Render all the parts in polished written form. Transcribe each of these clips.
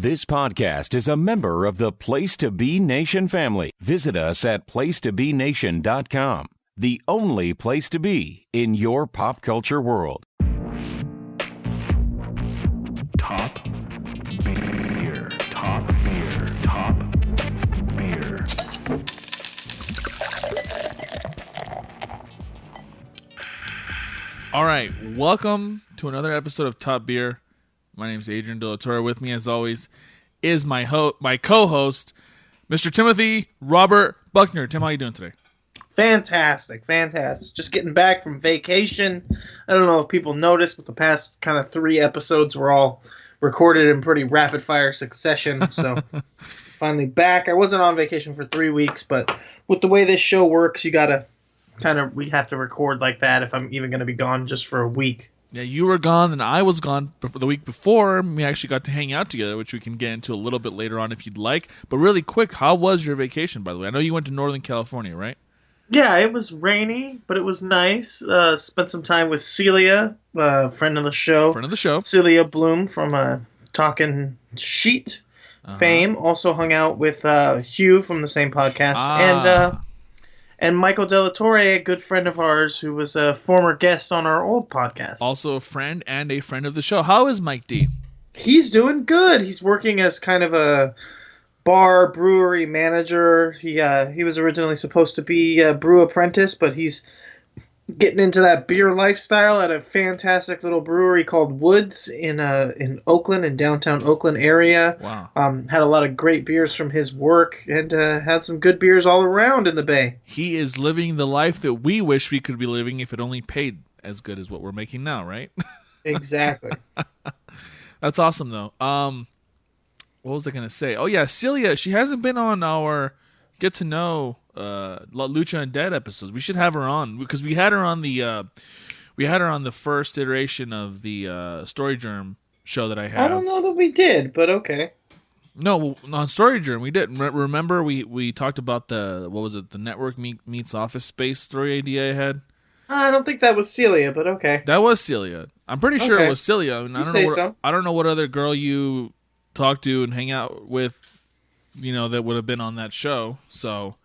This podcast is a member of the Place to Be Nation family. Visit us at placetobenation.com, the only place to be in your pop culture world. Top beer, top beer, top beer. All right, welcome to another episode of Top Beer. My name is Adrian De La Torre. With me, as always, is my co-host, Mr. Timothy Robert Buckner. Tim, how you doing today? Fantastic. Just getting back from vacation. I don't know if people noticed, but the past kind of 3 episodes were all recorded in pretty rapid-fire succession. So finally back. I wasn't on vacation for 3 weeks, but with the way this show works, you gotta we have to record like that if I'm even going to be gone just for a week. Yeah, you were gone and I was gone the week before. We actually got to hang out together, which we can get into a little bit later on if you'd like. But really quick, how was your vacation, by the way? I know you went to Northern California, right? Yeah, it was rainy, but it was nice. Spent some time with Celia, friend of the show. Celia Bloom from Talking Sheet fame. Also hung out with Hugh from the same podcast. And Michael De La Torre, a good friend of ours who was a former guest on our old podcast. Also a friend and a friend of the show. How is Mike D? He's doing good. He's working as kind of a bar brewery manager. He was originally supposed to be a brew apprentice, but he's getting into that beer lifestyle at a fantastic little brewery called Woods in Oakland, in downtown Oakland area. Wow. Had a lot of great beers from his work and had some good beers all around in the Bay. He is living the life that we wish we could be living if it only paid as good as what we're making now, right? Exactly. That's awesome, though. What was I going to say? Oh, yeah, Celia, she hasn't been on our Get to Know Lucha Undead episodes. We should have her on because we had her on the first iteration of the Story Germ show that I had. I don't know that we did, but okay. No, on Story Germ we did. Remember we talked about the Network Meets Office Space story idea I had? I don't think that was Celia, but okay. That was Celia. I'm pretty sure it was Celia. I mean, I don't know what other girl you talk to and hang out with, that would have been on that show. So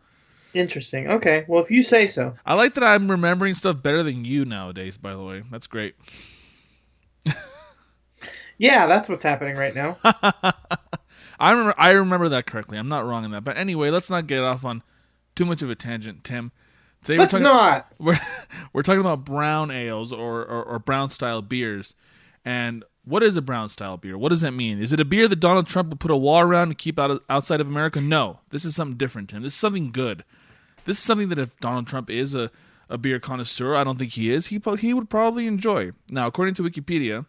interesting. Okay. Well, if you say so. I like that I'm remembering stuff better than you nowadays, by the way. That's great. Yeah, that's what's happening right now. I remember that correctly. I'm not wrong in that. But anyway, let's not get off on too much of a tangent, Tim. Today we're talking about brown ales or brown style beers. And what is a brown style beer? What does that mean? Is it a beer that Donald Trump would put a wall around to keep outside of America? No. This is something different, Tim. This is something good. This is something that if Donald Trump is a beer connoisseur, I don't think he is, he would probably enjoy. Now, according to Wikipedia,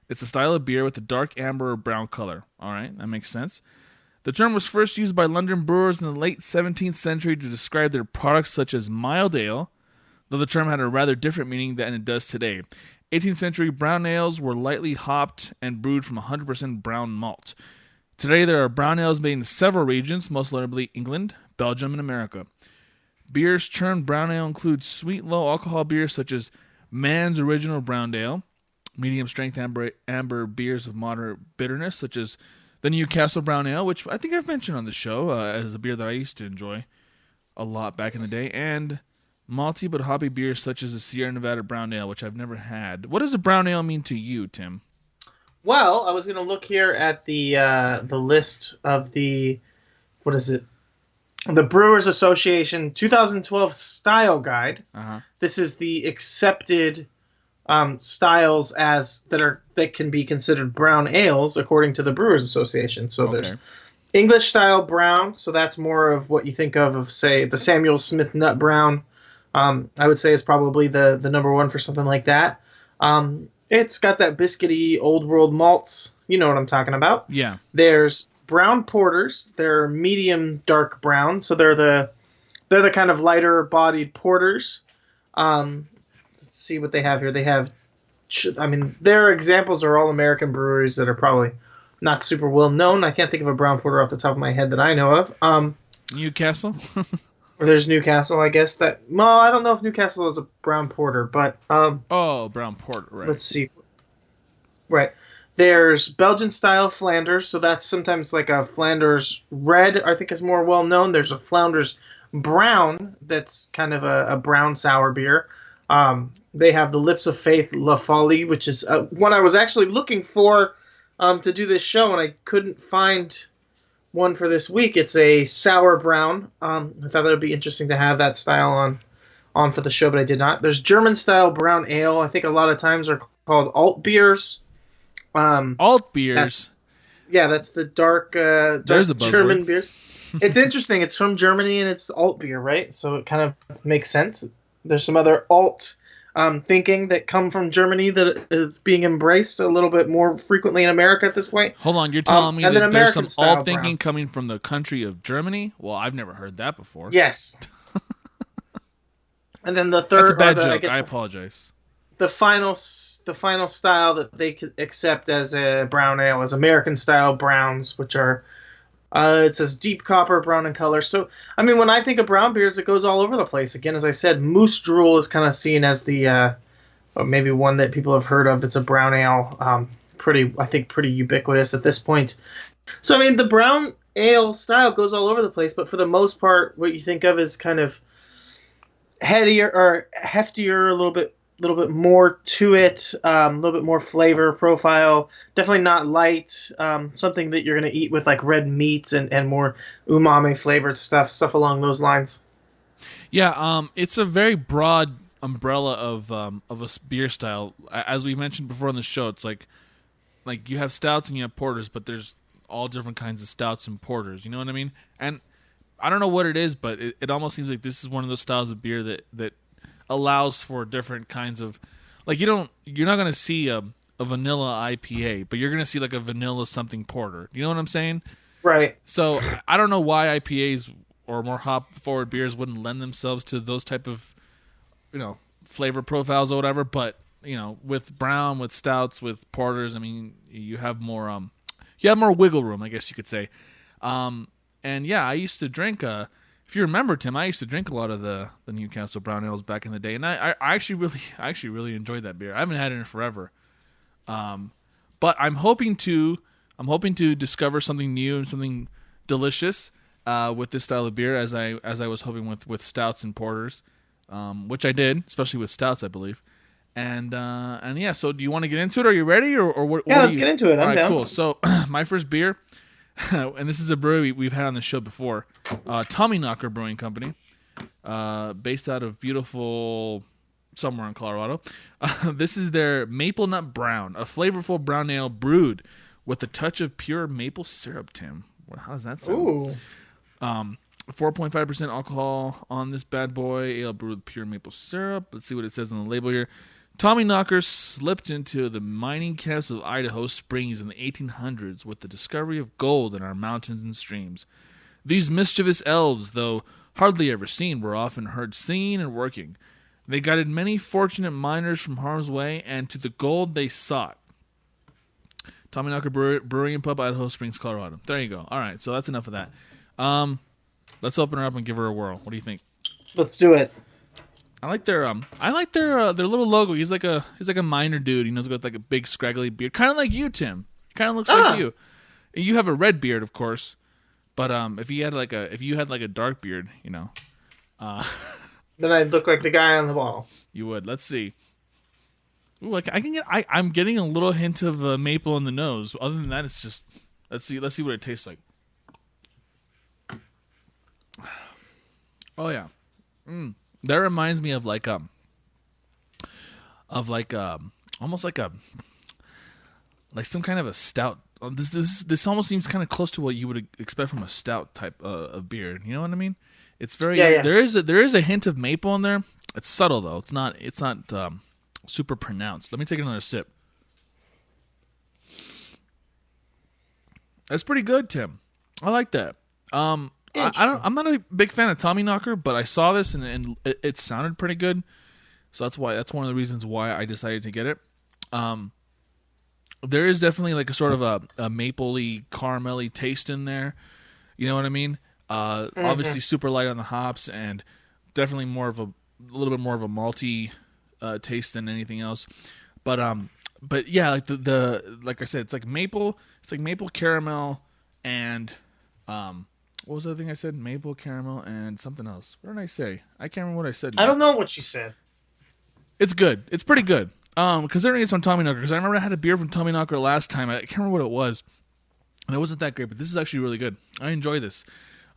it's a style of beer with a dark amber or brown color. All right, that makes sense. The term was first used by London brewers in the late 17th century to describe their products such as mild ale, though the term had a rather different meaning than it does today. 18th century brown ales were lightly hopped and brewed from 100% brown malt. Today there are brown ales made in several regions, most notably England, Belgium, and America. Beers termed brown ale include sweet, low-alcohol beers such as Mann's Original Brown Ale, medium-strength amber beers of moderate bitterness such as the Newcastle Brown Ale, which I think I've mentioned on the show as a beer that I used to enjoy a lot back in the day, and malty but hoppy beers such as the Sierra Nevada Brown Ale, which I've never had. What does a brown ale mean to you, Tim? Well, I was going to look here at the list of the, the Brewers Association 2012 Style Guide. Uh-huh. This is the accepted styles that can be considered brown ales according to the Brewers Association. So there's English style brown, so that's more of what you think of say the Samuel Smith Nut Brown. I would say is probably the number one for something like that. It's got that biscuity old world malts. You know what I'm talking about. Yeah. There's brown porters. They're medium dark brown, so they're the kind of lighter bodied porters. Let's see what they have here. They have, their examples are all American breweries that are probably not super well known. I can't think of a brown porter off the top of my head that I know of. Newcastle. Or there's Newcastle, I guess. I don't know if Newcastle is a brown porter, but brown porter, right. Let's see. Right. There's Belgian style Flanders, so that's sometimes like a Flanders red, I think is more well known. There's a Flanders brown that's kind of a brown sour beer. They have the Lips of Faith La Folie, which is one I was actually looking for to do this show, and I couldn't find one for this week. It's a sour brown. I thought that would be interesting to have that style on for the show, but I did not. There's German style brown ale. I think a lot of times are called alt beers. Alt beers. That's the dark There's a German beers. It's interesting. It's from Germany and it's alt beer, right? So it kind of makes sense. There's some other alt thinking that come from Germany that is being embraced a little bit more frequently in America at this point. Hold on, you're telling me that there's some alt thinking brown coming from the country of Germany? Well, I've never heard that before. Yes. And then the third, that's a bad joke. I apologize. The final style that they could accept as a brown ale is American style browns, which are it says deep copper brown in color. So I mean, when I think of brown beers, it goes all over the place. Again, as I said, Moose Drool is kind of seen as the or maybe one that people have heard of that's a brown ale. Pretty ubiquitous at this point. So I mean, the brown ale style goes all over the place, but for the most part, what you think of is kind of headier or heftier, a little bit more to it, a little bit more flavor profile. Definitely not light. Something that you're going to eat with like red meats and more umami flavored stuff along those lines. Yeah, it's a very broad umbrella of a beer style. As we mentioned before on the show, it's like you have stouts and you have porters, but there's all different kinds of stouts and porters. You know what I mean? And I don't know what it is, but it almost seems like this is one of those styles of beer that allows for different kinds of, like, you're not going to see a vanilla IPA, but you're going to see like a vanilla something porter. You know what I'm saying? Right. So I don't know why IPAs or more hop forward beers wouldn't lend themselves to those type of, flavor profiles or whatever. But, with brown, with stouts, with porters, I mean, you have more wiggle room, I guess you could say. And yeah, I used to drink, if you remember, Tim, I used to drink a lot of the Newcastle brown ales back in the day, and I actually really enjoyed that beer. I haven't had it in forever, but I'm hoping to discover something new and something delicious with this style of beer, as I was hoping with stouts and porters, which I did, especially with stouts, I believe. And yeah, so do you want to get into it? Are you ready, or what? Yeah, let's get into it. I'm down. Cool. So my first beer. And this is a brewery we've had on the show before, Tommyknocker Brewing Company, based out of beautiful somewhere in Colorado. This is their Maple Nut Brown, a flavorful brown ale brewed with a touch of pure maple syrup, Tim. How does that sound? Ooh. 4.5% alcohol on this bad boy, ale brewed with pure maple syrup. Let's see what it says on the label here. Tommyknocker slipped into the mining camps of Idaho Springs in the 1800s with the discovery of gold in our mountains and streams. These mischievous elves, though hardly ever seen, were often heard singing and working. They guided many fortunate miners from harm's way and to the gold they sought. Tommyknocker Brewery and Pub, Idaho Springs, Colorado. There you go. All right, so that's enough of that. Let's open her up and give her a whirl. What do you think? Let's do it. I like their little logo. He's like a miner dude. He's got like a big scraggly beard, kind of like you, Tim. He kind of looks like you. You have a red beard, of course, but if you had like a dark beard, then I'd look like the guy on the bottle. You would. Let's see. Ooh, I'm getting a little hint of maple in the nose. Other than that, it's just let's see what it tastes like. Oh yeah. That reminds me of almost like some kind of a stout. This almost seems kind of close to what you would expect from a stout type of beer. You know what I mean? It's very there is a hint of maple in there. It's subtle though. It's not super pronounced. Let me take another sip. That's pretty good, Tim. I like that. I'm not a big fan of Tommyknocker, but I saw this and it sounded pretty good. So that's one of the reasons why I decided to get it. There is definitely like a sort of a mapley, caramelly taste in there. You know what I mean? Obviously super light on the hops and definitely a little bit more of a malty taste than anything else. But But yeah, like the like I said, it's like maple caramel and what was the other thing I said? Maple caramel and something else. What did I say? I can't remember what I said now. I don't know what you said. It's good. It's pretty good. Considering it's from Tommyknocker, because I remember I had a beer from Tommyknocker last time. I can't remember what it was, and it wasn't that great. But this is actually really good. I enjoy this.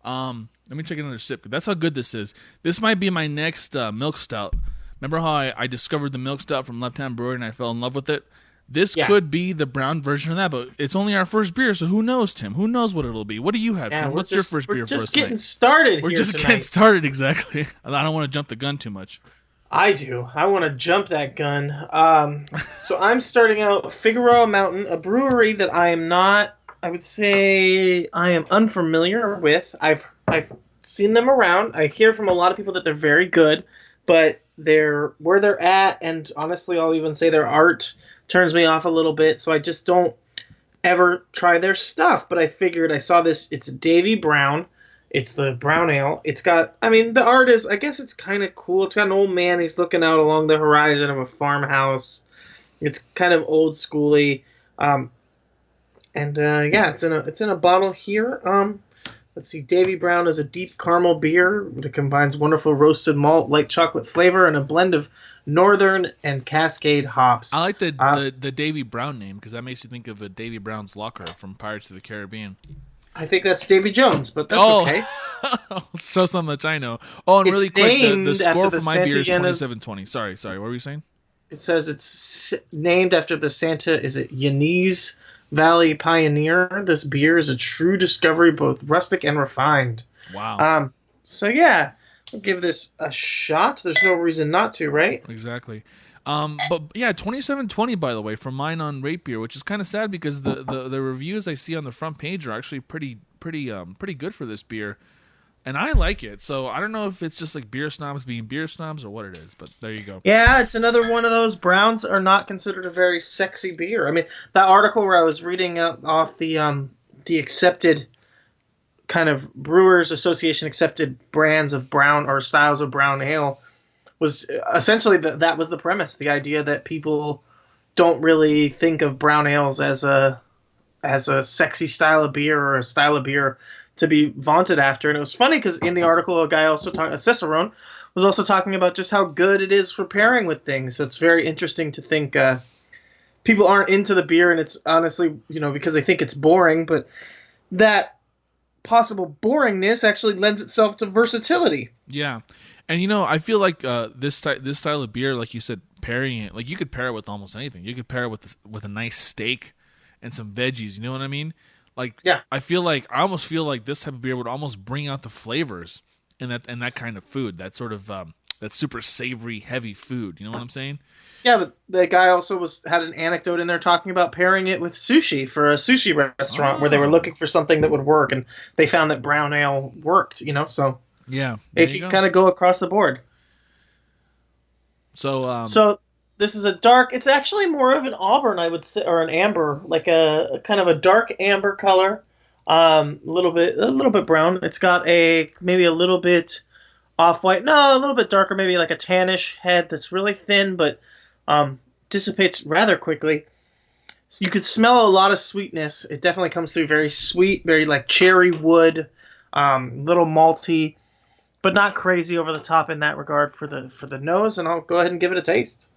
Let me take another sip. That's how good this is. This might be my next milk stout. Remember how I discovered the milk stout from Left Hand Brewery and I fell in love with it? This could be the brown version of that, but it's only our first beer, so who knows, Tim? Who knows what it'll be? What do you have, Tim? What's your first beer for us We're just getting started. We're just getting started, exactly. I don't want to jump the gun too much. I do. I want to jump that gun. So I'm starting out Figueroa Mountain, a brewery that I would say I am unfamiliar with. I've seen them around. I hear from a lot of people that they're very good, but where they're at, and honestly, I'll even say their art turns me off a little bit, so I just don't ever try their stuff. But I figured, I saw this, it's Davy Brown. It's the brown ale. It's got, the art is, I guess it's kind of cool. It's got an old man. He's looking out along the horizon of a farmhouse. It's kind of old schooly. It's in a bottle here. Let's see. Davy Brown is a deep caramel beer that combines wonderful roasted malt, light chocolate flavor, and a blend of Northern and Cascade hops. I like the Davy Brown name because that makes you think of a Davy Brown's Locker from Pirates of the Caribbean. I think that's Davy Jones, but that's okay. Show something that I know. Oh, and it's really quick, the score for my beer is 27-20. Sorry. What were you saying? It says it's named after the Santa, is it Yanez Valley Pioneer? This beer is a true discovery, both rustic and refined. Wow. I'll give this a shot. There's no reason not to, right? Exactly. But yeah, 27-20 by the way from mine on Rate Beer, which is kind of sad because the reviews I see on the front page are actually pretty good for this beer, and I like it. So I don't know if it's just like beer snobs being beer snobs or what it is, but there you go. Yeah, it's another one of those browns are not considered a very sexy beer. I mean, that article where I was reading off the accepted kind of Brewers Association accepted brands of brown or styles of brown ale was essentially that was the premise, the idea that people don't really think of brown ales as a sexy style of beer or a style of beer to be vaunted after. And it was funny because in the article, a guy also Cicerone was also talking about just how good it is for pairing with things. So it's very interesting to think people aren't into the beer, and it's honestly, because they think it's boring, but that possible boringness actually lends itself to versatility. Yeah. And I feel like this style of beer, like you said, pairing it, like you could pair it with almost anything. You could pair it with a nice steak and some veggies. You know what I mean? Like, yeah. I almost feel like this type of beer would almost bring out the flavors in that kind of food. That sort of that super savory, heavy food. You know what I'm saying? Yeah, but the guy also had an anecdote in there talking about pairing it with sushi for a sushi restaurant where they were looking for something that would work, and they found that brown ale worked. So. Yeah, it can kind of go across the board. So this is a dark. It's actually more of an auburn, I would say, or an amber, like a kind of a dark amber color. A little bit brown. It's got maybe a little bit off-white. No, a little bit darker, maybe like a tannish head that's really thin, but dissipates rather quickly. So you could smell a lot of sweetness. It definitely comes through very sweet, very like cherry wood, little malty. But not crazy over the top in that regard for the nose, and I'll go ahead and give it a taste.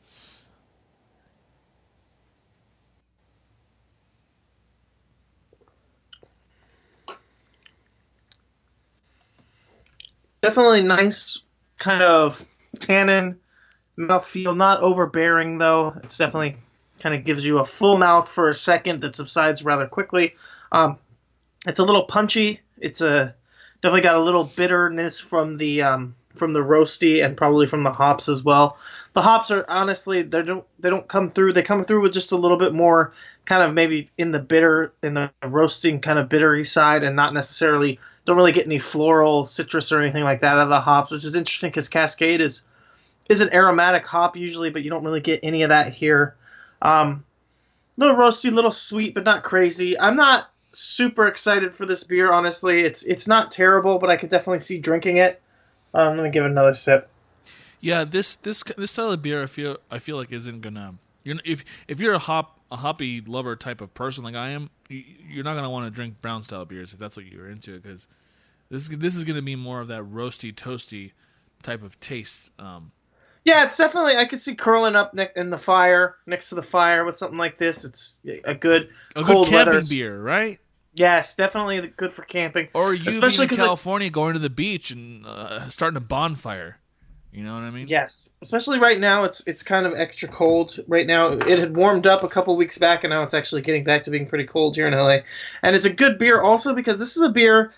Definitely nice kind of tannin mouthfeel, not overbearing though. It's definitely kind of gives you a full mouth for a second that subsides rather quickly. It's a little punchy. It's definitely got a little bitterness from the roasty and probably from the hops as well. The hops are honestly they don't come through. They come through with just a little bit more kind of maybe in the roasting kind of bittery side, and not necessarily don't really get any floral citrus or anything like that out of the hops, which is interesting because Cascade is an aromatic hop usually, but you don't really get any of that here. Little roasty, little sweet, but not crazy. I'm not super excited for this beer, honestly. It's not terrible, but I could definitely see drinking it. I'm gonna give it another sip. Yeah, this style of beer, I feel like isn't gonna If you're a hoppy lover type of person like I am, you're not gonna want to drink brown style beers if that's what you're into, because this is gonna be more of that roasty, toasty type of taste. Yeah, it's definitely. I could see curling up in the fire, next to the fire with something like this. It's a good cold camping weather beer, right? Yes, definitely good for camping. Or you especially being in California, going to the beach and starting a bonfire. You know what I mean? Yes, especially right now. It's kind of extra cold right now. It had warmed up a couple weeks back, and now it's actually getting back to being pretty cold here in LA. And it's a good beer also because this is a beer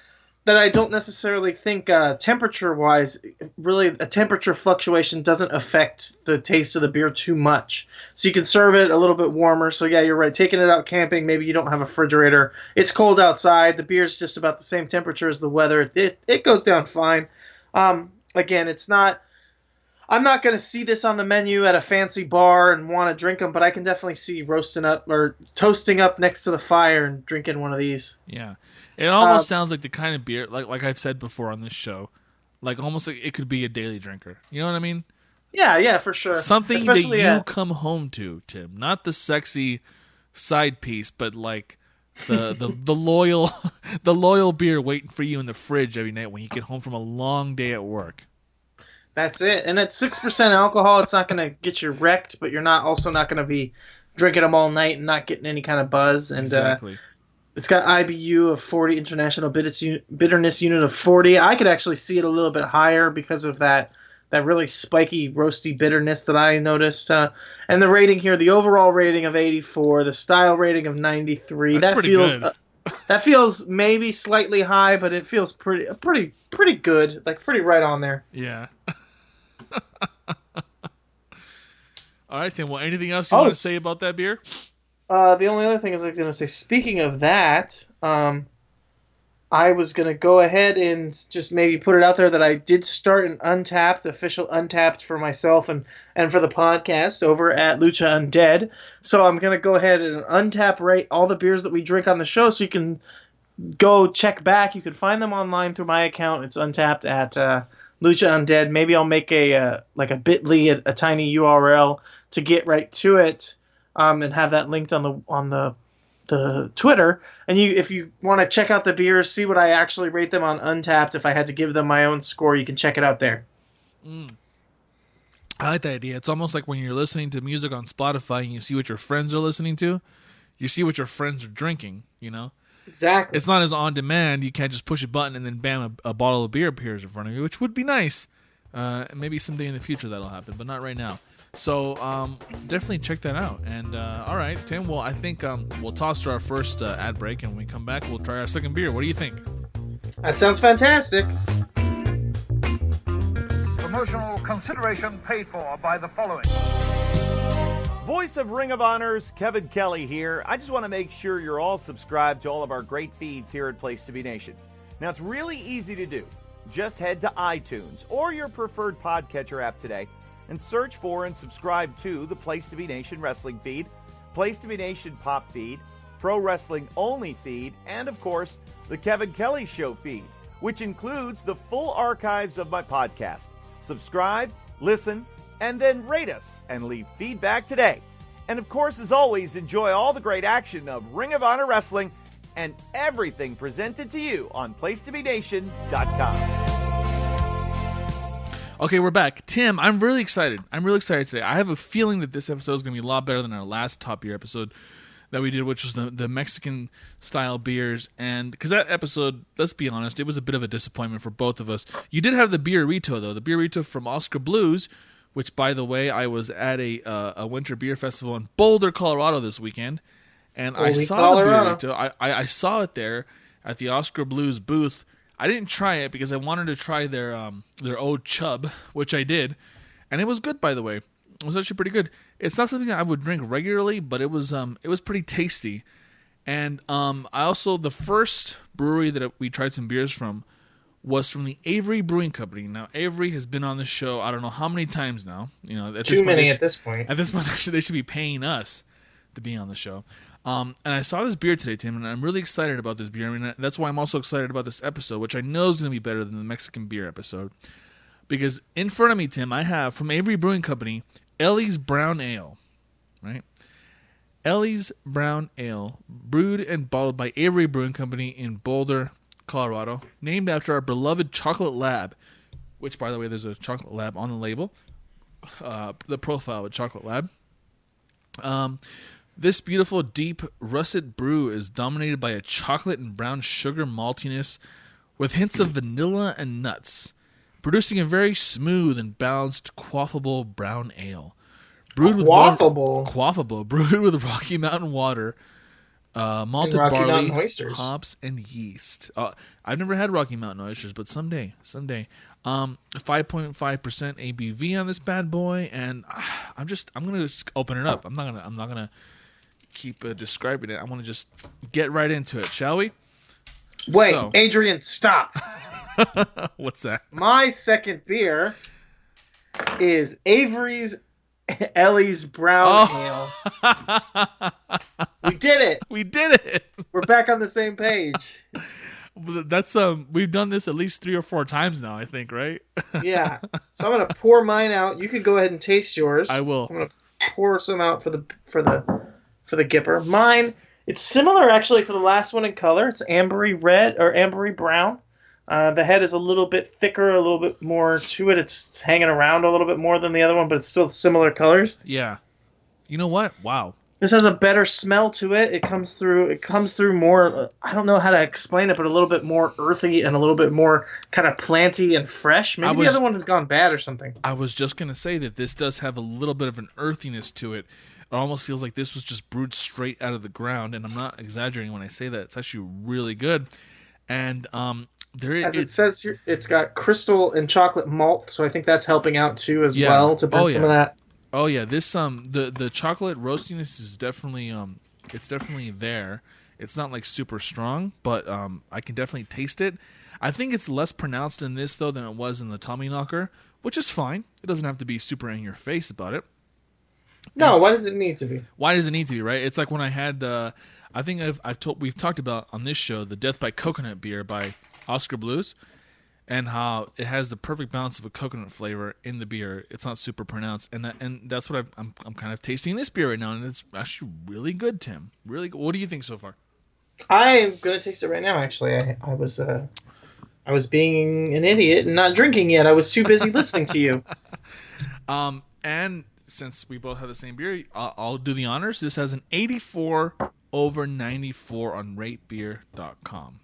that I don't necessarily think temperature-wise, really a temperature fluctuation doesn't affect the taste of the beer too much. So you can serve it a little bit warmer. So yeah, you're right. Taking it out camping, maybe you don't have a refrigerator. It's cold outside. The beer's just about the same temperature as the weather. It goes down fine. Again, it's not... I'm not going to see this on the menu at a fancy bar and want to drink them, but I can definitely see roasting up or toasting up next to the fire and drinking one of these. Yeah. It almost sounds like the kind of beer, like I've said before on this show, like almost like it could be a daily drinker. You know what I mean? Yeah, for sure. Something especially that you come home to, Tim. Not the sexy side piece, but like the loyal beer waiting for you in the fridge every night when you get home from a long day at work. That's it. And at 6% alcohol, it's not going to get you wrecked, but you're also not going to be drinking them all night and not getting any kind of buzz. And exactly. It's got IBU of 40, International Bitterness Unit of 40. I could actually see it a little bit higher because of that really spiky, roasty bitterness that I noticed. And the rating here, the overall rating of 84, the style rating of 93. That's pretty good. That feels maybe slightly high, but it feels pretty good, like pretty right on there. Yeah. All right, Tim. Well, anything else you want to say about that beer? The only other thing is I was going to say, speaking of that, I was going to go ahead and just maybe put it out there that I did start an official Untapped for myself and for the podcast over at Lucha Undead. So I'm going to go ahead and rate all the beers that we drink on the show so you can go check back. You can find them online through my account. It's Untapped at Lucha Undead. Maybe I'll make a bit.ly, a tiny URL to get right to it. And have that linked on the Twitter. And if you want to check out the beers, see what I actually rate them on Untapped. If I had to give them my own score, you can check it out there. I like that idea. It's almost like when you're listening to music on Spotify and you see what your friends are listening to, you see what your friends are drinking. You know, exactly. It's not as on demand. You can't just push a button and then bam, a bottle of beer appears in front of you, which would be nice. Maybe someday in the future that'll happen, but not right now. So definitely check that out. And all right, Tim. Well, I think we'll toss to our first ad break, and when we come back, we'll try our second beer. What do you think? That sounds fantastic. Promotional consideration paid for by the following. Voice of Ring of Honor's Kevin Kelly here. I just want to make sure you're all subscribed to all of our great feeds here at Place to Be Nation. Now, it's really easy to do. Just head to iTunes or your preferred podcatcher app today and search for and subscribe to the Place to Be Nation wrestling feed, Place to Be Nation pop feed, Pro Wrestling Only feed, and of course, the Kevin Kelly Show feed, which includes the full archives of my podcast. Subscribe, listen, and then rate us and leave feedback today. And of course, as always, enjoy all the great action of Ring of Honor Wrestling and everything presented to you on PlaceToBeNation.com. Okay, we're back. Tim, I'm really excited. Today. I have a feeling that this episode is going to be a lot better than our last Top Beer episode that we did, which was the Mexican-style beers. And because that episode, let's be honest, it was a bit of a disappointment for both of us. You did have the Beerito, though. The Beerito from Oscar Blues, which, by the way, I was at a winter beer festival in Boulder, Colorado this weekend. And I saw the Beerito. I saw it there at the Oscar Blues booth. I didn't try it because I wanted to try their Old Chub, which I did, and it was good, by the way. It was actually pretty good. It's not something that I would drink regularly, but it was pretty tasty. And the first brewery that we tried some beers from was from the Avery Brewing Company. Now, Avery has been on this show I don't know how many times now. You know, at this point. At this point, they should be paying us to be on the show. And I saw this beer today, Tim, and I'm really excited about this beer. I mean, that's why I'm also excited about this episode, which I know is going to be better than the Mexican beer episode. Because in front of me, Tim, I have, from Avery Brewing Company, Ellie's Brown Ale. right? Ellie's Brown Ale, brewed and bottled by Avery Brewing Company in Boulder, Colorado, named after our beloved chocolate lab, which, by the way, there's a chocolate lab on the label, the profile of a chocolate lab. This beautiful, deep, russet brew is dominated by a chocolate and brown sugar maltiness with hints of vanilla and nuts, producing a very smooth and balanced, quaffable brown ale. Brewed with brewed with Rocky Mountain water, malted barley, hops, and yeast. I've never had Rocky Mountain oysters, but someday. 5.5% ABV on this bad boy, and I'm gonna just open it up. I'm not gonna keep describing it. I want to just get right into it, shall we? Wait, Adrian, stop. What's that? My second beer is Avery's Ellie's Brown Ale. We did it. We're back on the same page. That's we've done this at least 3 or 4 times now, I think, right? Yeah. So I'm gonna pour mine out. You can go ahead and taste yours. I will. I'm gonna pour some out for the Gipper. Mine, it's similar actually to the last one in color. It's ambery red or ambery brown. The head is a little bit thicker, a little bit more to it. It's hanging around a little bit more than the other one, but it's still similar colors. Yeah. You know what? Wow. This has a better smell to it. It comes through more, I don't know how to explain it, but a little bit more earthy and a little bit more kind of planty and fresh. Maybe the other one has gone bad or something. I was just going to say that this does have a little bit of an earthiness to it. It almost feels like this was just brewed straight out of the ground, and I'm not exaggerating when I say that. It's actually really good. And it says here, it's got crystal and chocolate malt, so I think that's helping out too as well to bring some of that. Oh yeah, this the chocolate roastiness is definitely it's definitely there. It's not like super strong, but I can definitely taste it. I think it's less pronounced in this though than it was in the Tommyknocker, which is fine. It doesn't have to be super in your face about it. No, why does it need to be? Why does it need to be, right? It's like when I had I think we've talked about on this show the Death by Coconut beer by Oscar Blues, and how it has the perfect balance of a coconut flavor in the beer. It's not super pronounced, and that's what I'm kind of tasting this beer right now, and it's actually really good, Tim. Really good. What do you think so far? I'm gonna taste it right now. Actually, I was being an idiot and not drinking yet. I was too busy listening to you. And since we both have the same beer, I'll do the honors. This has an 84 over 94 on ratebeer.com.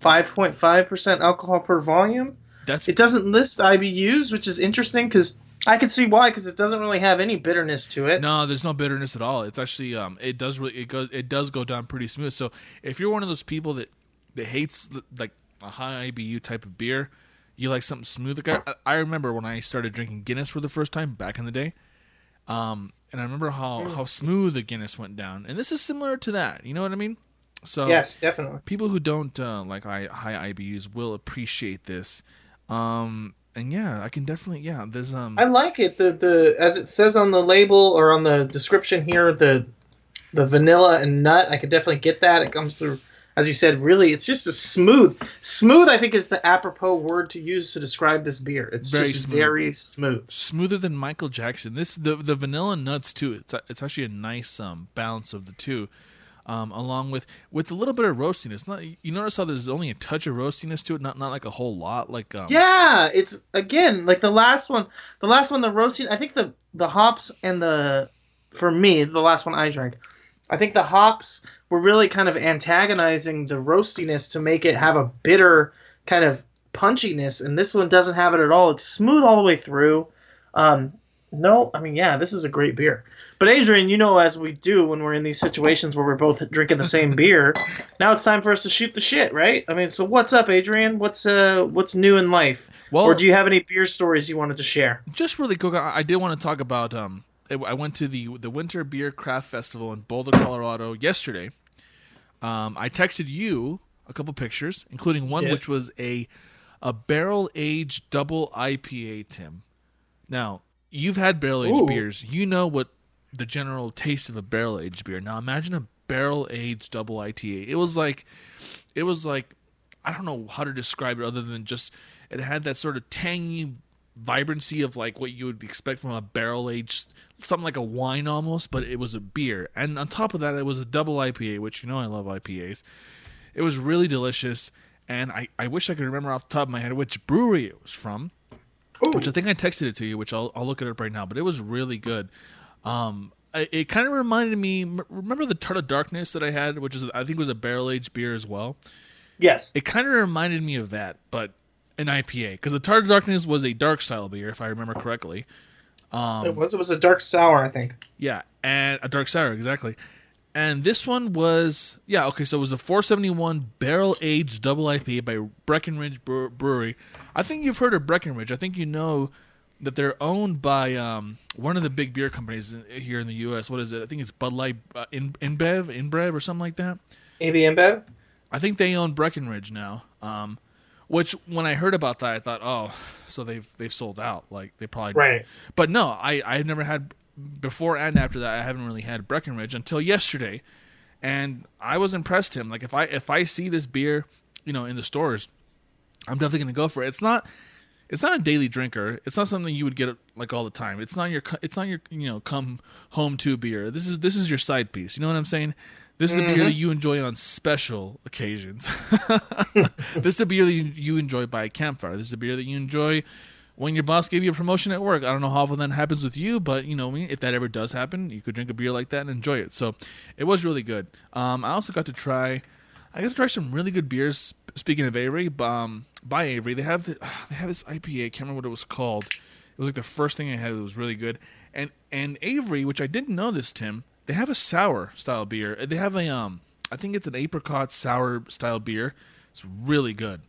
5.5% alcohol per volume. It doesn't list IBUs, which is interesting because I can see why, because it doesn't really have any bitterness to it. No, there's no bitterness at all. It's actually it does go down pretty smooth. So if you're one of those people that hates like a high IBU type of beer, you like something smooth. Like I remember when I started drinking Guinness for the first time back in the day, and I remember how smooth the Guinness went down, and this is similar to that. You know what I mean? So yes, definitely. People who don't like high IBUs will appreciate this. And yeah, I can definitely there's I like it. The as it says on the label or on the description here, the vanilla and nut, I could definitely get that. It comes through, as you said, really it's just a smooth. Smooth I think is the apropos word to use to describe this beer. It's very smooth. Smoother than Michael Jackson. The vanilla and nuts too. It's actually a nice balance of the two. Along with a little bit of roastiness. You notice how there's only a touch of roastiness to it, not like a whole lot. Like yeah, it's again like the last one. The roasting. I think the hops and for me the last one I drank, I think the hops were really kind of antagonizing the roastiness to make it have a bitter kind of punchiness, and this one doesn't have it at all. It's smooth all the way through. This is a great beer. But Adrian, as we do when we're in these situations where we're both drinking the same beer, now it's time for us to shoot the shit, right? I mean, so what's up, Adrian? What's new in life? Well, or do you have any beer stories you wanted to share? Just really quick, I did want to talk about. I went to the Winter Beer Craft Festival in Boulder, Colorado yesterday. I texted you a couple pictures, including one which was a barrel-aged double IPA, Tim. Now, you've had barrel-aged beers. You know what the general taste of a barrel-aged beer. Now imagine a barrel-aged double IPA. It was like I don't know how to describe it other than just it had that sort of tangy vibrancy of like what you would expect from a barrel aged, something like a wine almost, but it was a beer. And on top of that, it was a double IPA, which you know I love IPAs. It was really delicious, and I wish I could remember off the top of my head which brewery it was from. Ooh. Which I think I texted it to you, which I'll look it up right now. But it was really good. It kind of reminded me. Remember the Tart of Darkness that I had, which is I think was a barrel aged beer as well. Yes. It kind of reminded me of that, but an IPA, because the Tart of Darkness was a dark style beer, if I remember correctly. It was a dark sour, I think. Yeah, and a dark sour, exactly. And this one was, so it was a 471 barrel-aged double IPA by Breckenridge Brewery. I think you've heard of Breckenridge. I think you know that they're owned by one of the big beer companies here in the U.S. What is it? I think it's Bud Light, InBev, or something like that. AB InBev? I think they own Breckenridge now. Which, when I heard about that, I thought, oh, so they've sold out. Like, they probably... Right. But no, I've never had... Before and after that, I haven't really had Breckenridge until yesterday, and I was impressed. Him like if I see this beer, in the stores, I'm definitely gonna go for it. It's not a daily drinker. It's not something you would get like all the time. It's not your come home to beer. This is your side piece. You know what I'm saying? This is a beer that you enjoy on special occasions. This is a beer that you enjoy by a campfire. This is a beer that you enjoy when your boss gave you a promotion at work. I don't know how often that happens with you, but if that ever does happen, you could drink a beer like that and enjoy it. So it was really good. I also got to try some really good beers. Speaking of Avery, by Avery, they have this IPA. I can't remember what it was called. It was like the first thing I had. It was really good. And Avery, which I didn't know this, Tim, they have a sour style beer. They have I think it's an apricot sour style beer. It's really good.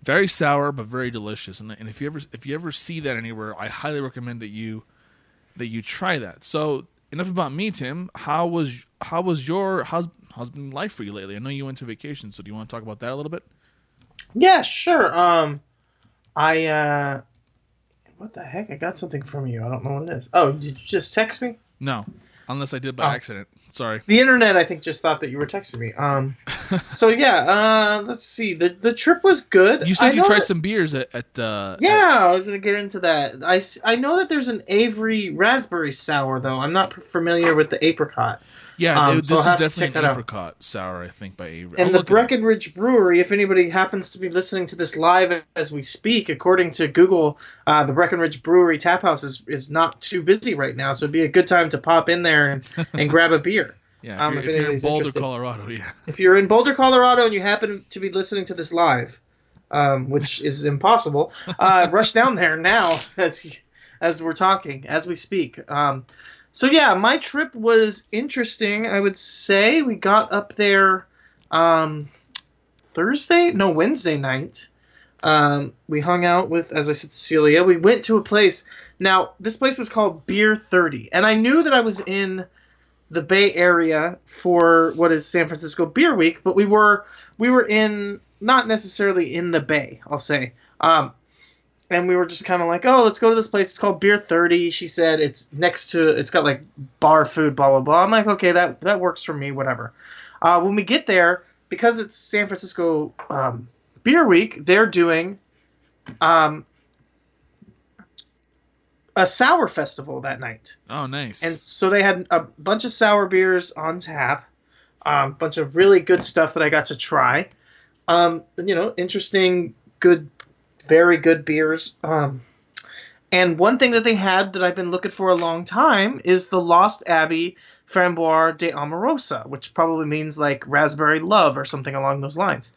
Very sour, but very delicious. And if you ever see that anywhere, I highly recommend that you try that. So enough about me, Tim. How was your husband life for you lately? I know you went to vacation, so do you want to talk about that a little bit? Yeah, sure. What the heck? I got something from you. I don't know what it is. Oh, did you just text me? No, unless I did by accident. Sorry. The internet, I think, just thought that you were texting me. So yeah, let's see. The trip was good. You said you tried some beers at I was gonna get into that. I know that there's an Avery raspberry sour though. I'm not familiar with the apricot. Yeah, this is definitely an apricot sour, I think, by Avery. And the Breckenridge Brewery, if anybody happens to be listening to this live as we speak, according to Google, the Breckenridge Brewery tap house is not too busy right now, so it'd be a good time to pop in there and grab a beer. Yeah, if you're in Boulder, Colorado, yeah. If you're in Boulder, Colorado, and you happen to be listening to this live, which is impossible, rush down there now as we're talking, as we speak. So yeah, my trip was interesting. I would say we got up there Wednesday night. We hung out with, as I said, Celia. We went to a place. Now, this place was called Beer 30, and I knew that I was in the Bay Area for what is San Francisco Beer Week, but we were in, not necessarily in the Bay, I'll say. And we were just kind of like, oh, let's go to this place. It's called Beer 30. She said it's got like bar food, blah, blah, blah. I'm like, okay, that works for me, whatever. When we get there, because it's San Francisco Beer Week, they're doing a sour festival that night. Oh, nice. And so they had a bunch of sour beers on tap, a bunch of really good stuff that I got to try. Interesting, good, very good beers. And one thing that they had that I've been looking for a long time is the Lost Abbey Framboise de Amorosa, which probably means like raspberry love or something along those lines.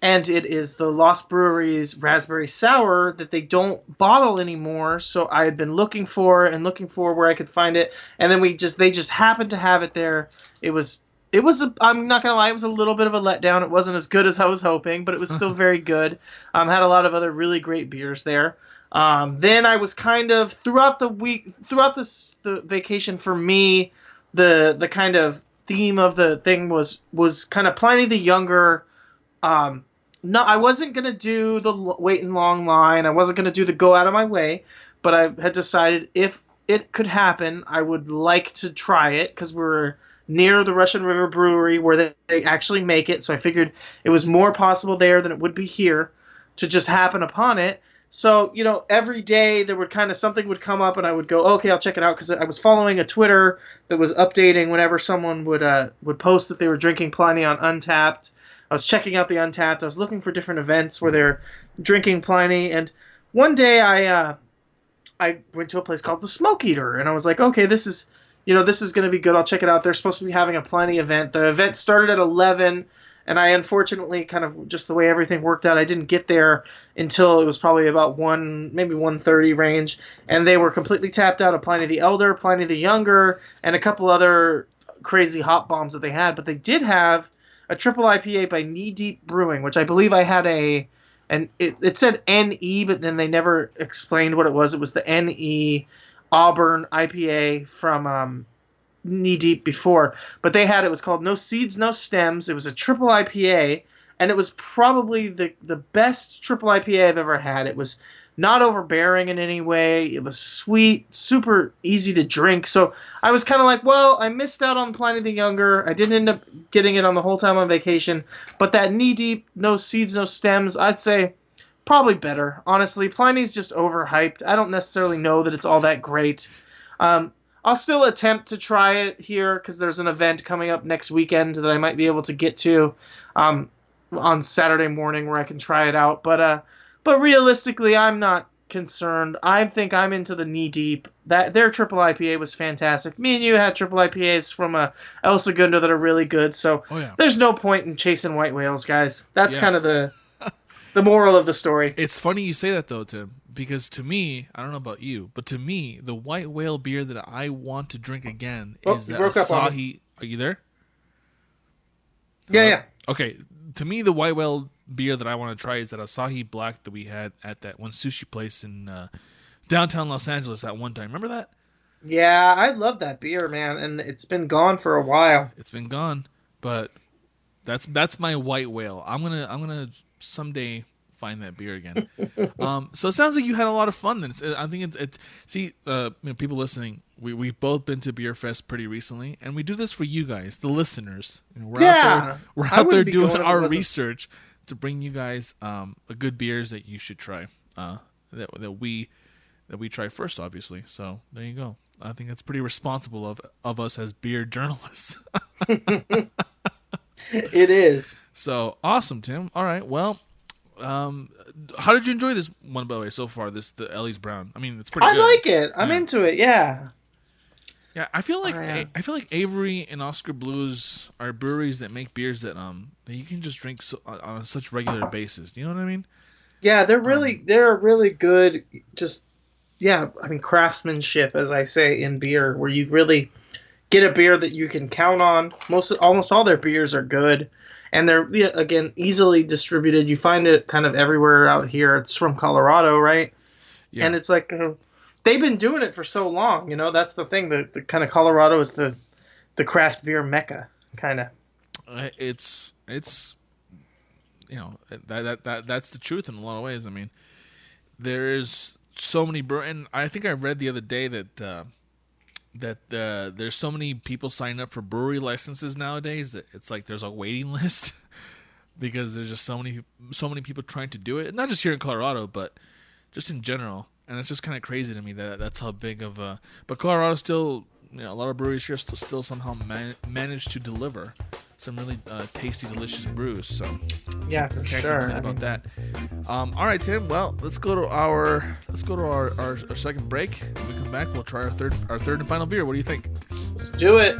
And it is the Lost Brewery's raspberry sour that they don't bottle anymore. So I had been looking for where I could find it, and then they just happened to have it there. I'm not gonna lie, it was a little bit of a letdown. It wasn't as good as I was hoping, but it was still very good. Had a lot of other really great beers there. Then I was kind of throughout the vacation for me, the kind of theme of the thing was kind of Pliny the Younger. No, I wasn't gonna do the wait in long line. I wasn't gonna do the go out of my way, but I had decided if it could happen, I would like to try it because we're near the Russian River Brewery where they actually make it. So I figured it was more possible there than it would be here to just happen upon it. So, every day there would something would come up and I would go, okay, I'll check it out, because I was following a Twitter that was updating whenever someone would post that they were drinking Pliny on Untappd. I was checking out the Untappd. I was looking for different events where they're drinking Pliny. And one day I went to a place called the Smoke Eater, and I was like, okay, this is going to be good. I'll check it out. They're supposed to be having a Pliny event. The event started at 11. And I unfortunately, kind of just the way everything worked out, I didn't get there until it was probably about 1:30 range. And they were completely tapped out of Pliny the Elder, Pliny the Younger, and a couple other crazy hop bombs that they had. But they did have a triple IPA by Knee Deep Brewing, which I believe I had and it said NE, but then they never explained what it was. It was the NE Auburn IPA from Knee Deep before, but it was called No Seeds, No Stems. It was a triple IPA, and it was probably the best triple IPA I've ever had. It was not overbearing in any way. It was sweet, super easy to drink. So I was kind of like, well, I missed out on Pliny the Younger. I didn't end up getting it on the whole time on vacation, but that Knee Deep, No Seeds, No Stems, I'd say probably better. Honestly, Pliny's just overhyped. I don't necessarily know that it's all that great. I'll still attempt to try it here because there's an event coming up next weekend that I might be able to get to on Saturday morning where I can try it out. But realistically, I'm not concerned. I think I'm into the Knee Deep. Their triple IPA was fantastic. Me and you had triple IPAs from El Segundo that are really good. So There's no point in chasing white whales, guys. That's kind of the moral of the story. It's funny you say that, though, Tim, because to me, I don't know about you, but to me, the white whale beer that I want to drink again is the Asahi. Are you there? Yeah. Okay, to me, the white whale beer that I want to try is that Asahi Black that we had at that one sushi place in downtown Los Angeles at one time. Remember that? Yeah, I love that beer, man, and it's been gone for a while. It's been gone, but that's my white whale. I'm gonna someday find that beer again. So it sounds like you had a lot of fun. Then I think people listening, we've both been to Beer Fest pretty recently, and we do this for you guys, the listeners. We're out there doing our research to bring you guys a good beers that you should try. That we try first, obviously. So there you go. I think that's pretty responsible of us as beer journalists. It is. So awesome, Tim. All right. Well, how did you enjoy this one, by the way, so far? The Ellie's Brown. I mean, it's pretty good. I like it. I'm into it. Yeah. Yeah, I feel like Avery and Oscar Blues are breweries that make beers that you can just drink on such regular basis. Do you know what I mean? Yeah, they're really good. Craftsmanship, as I say, in beer, where you really get a beer that you can count on. Almost all their beers are good, and they're again easily distributed. You find it kind of everywhere out here. It's from Colorado, right? Yeah. And it's like they've been doing it for so long. That's the thing. The kind of Colorado is the craft beer mecca, kind of. It's that's the truth in a lot of ways. I mean, there's so many and I think I read the other day that there's so many people signing up for brewery licenses nowadays that it's like there's a waiting list because there's just so many people trying to do it. Not just here in Colorado, but just in general. And it's just kind of crazy to me that's how big of a. But Colorado still, a lot of breweries here still somehow manage to deliver some really tasty, delicious brews. So yeah, for sure. About that. All right, Tim. Well, let's go to our second break. When we come back, we'll try our third and final beer. What do you think? Let's do it.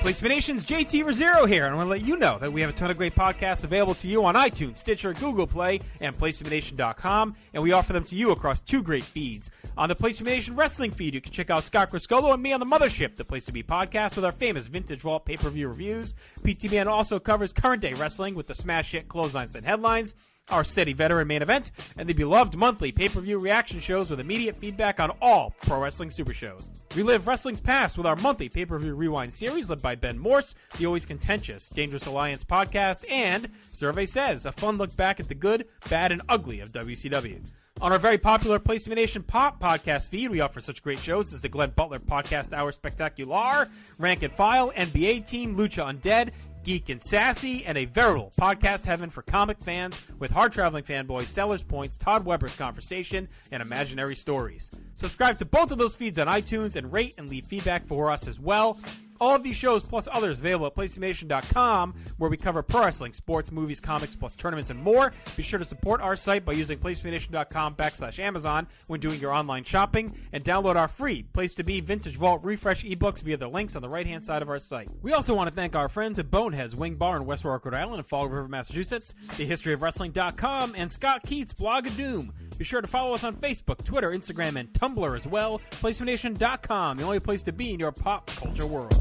Placement Nation's JT Rosero here, and I want to let you know that we have a ton of great podcasts available to you on iTunes, Stitcher, Google Play, and PlacementNation.com, and we offer them to you across two great feeds. On the Placement Nation Wrestling feed, you can check out Scott Criscolo and me on the Mothership, the Place to Be podcast, with our famous Vintage Vault pay-per-view reviews. PTBN also covers current-day wrestling with the smash hit clotheslines and headlines, our steady veteran main event, and the beloved monthly pay-per-view reaction shows with immediate feedback on all Pro Wrestling Super Shows. Relive wrestling's past with our monthly pay-per-view rewind series led by Ben Morse, the always contentious Dangerous Alliance podcast, and Survey Says, a fun look back at the good, bad, and ugly of WCW. On our very popular Place to Be Nation Pop podcast feed, we offer such great shows as the Glenn Butler Podcast Hour Spectacular, Rank and File, NBA Team, Lucha Undead, Geek and Sassy, and a veritable podcast heaven for comic fans with hard-traveling fanboys, Sellers Points, Todd Weber's Conversation, and Imaginary Stories. Subscribe to both of those feeds on iTunes and rate and leave feedback for us as well. All of these shows, plus others, available at PlayStation.com, where we cover pro wrestling, sports, movies, comics, plus tournaments and more. Be sure to support our site by using PlayStation.com/Amazon when doing your online shopping, and download our free Place to Be Vintage Vault Refresh ebooks via the links on the right-hand side of our site. We also want to thank our friends at Boneheads Wing Bar in West Warwick, Rhode Island, and Fall River, Massachusetts, TheHistoryOfWrestling.com, and Scott Keats' Blog of Doom. Be sure to follow us on Facebook, Twitter, Instagram, and Tumblr as well. PlayStation.com, the only place to be in your pop culture world.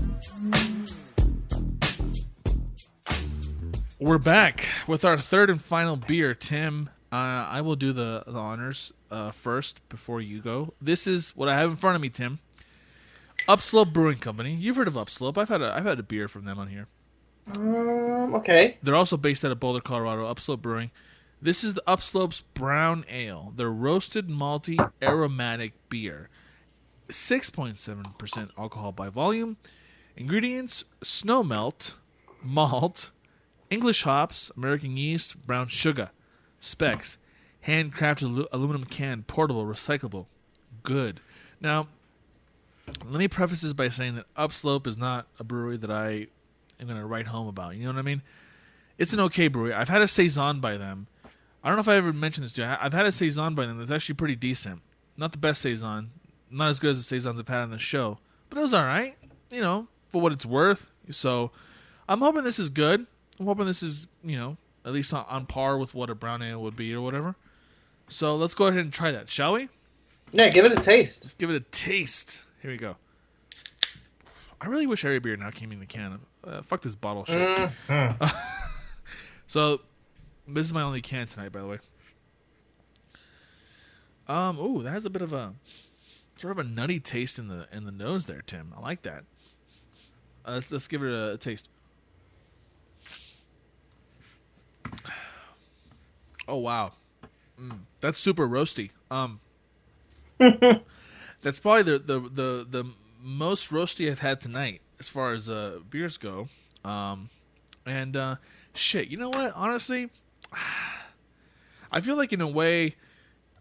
We're back with our third and final beer. Tim, I will do the honors first before you go. This is what I have in front of me, Tim. Upslope Brewing Company. You've heard of Upslope. I've had a beer from them on here. Okay. They're also based out of Boulder, Colorado. Upslope Brewing. This is the Upslope's Brown Ale. Their roasted malty aromatic beer. 6.7% alcohol by volume. Ingredients: snow malt, English hops, American yeast, brown sugar. Specs: handcrafted aluminum can, portable, recyclable. Good. Now, let me preface this by saying that Upslope is not a brewery that I am going to write home about. You know what I mean? It's an okay brewery. I've had a Saison by them. I don't know if I ever mentioned this to you. I've had a Saison by them that's actually pretty decent. Not the best Saison. Not as good as the Saisons I've had on the show. But it was all right. You know, for what it's worth. So I'm hoping this is good. I'm hoping this is, at least on par with what a brown ale would be or whatever. So let's go ahead and try that, shall we? Yeah, give it a taste. Let's give it a taste. Here we go. I really wish every beer now came in the can. Fuck this bottle shit. Mm-hmm. So this is my only can tonight, by the way. Ooh, that has a bit of a sort of a nutty taste in the nose there, Tim. I like that. Let's give it a taste. Oh wow, that's super roasty. That's probably the most roasty I've had tonight as far as beers go. Shit, you know what? Honestly, I feel like in a way,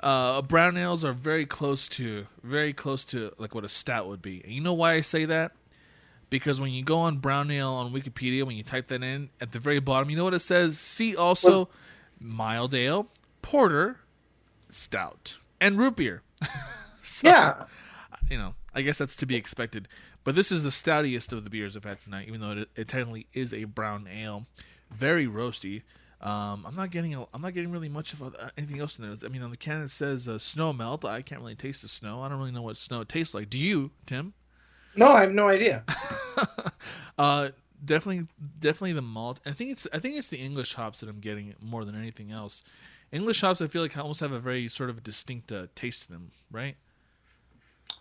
brown ales are very close to like what a stout would be. And you know why I say that? Because when you go on brown ale on Wikipedia, when you type that in, at the very bottom, you know what it says? See also mild ale, porter, stout, and root beer. So, yeah. I guess that's to be expected. But this is the stoutiest of the beers I've had tonight, even though it technically is a brown ale. Very roasty. I'm not getting really much of anything else in there. I mean, on the can it says snow melt. I can't really taste the snow. I don't really know what snow tastes like. Do you, Tim? No, I have no idea. Definitely the malt. I think it's the English hops that I'm getting more than anything else. English hops, I feel like almost have a very sort of distinct taste to them, right?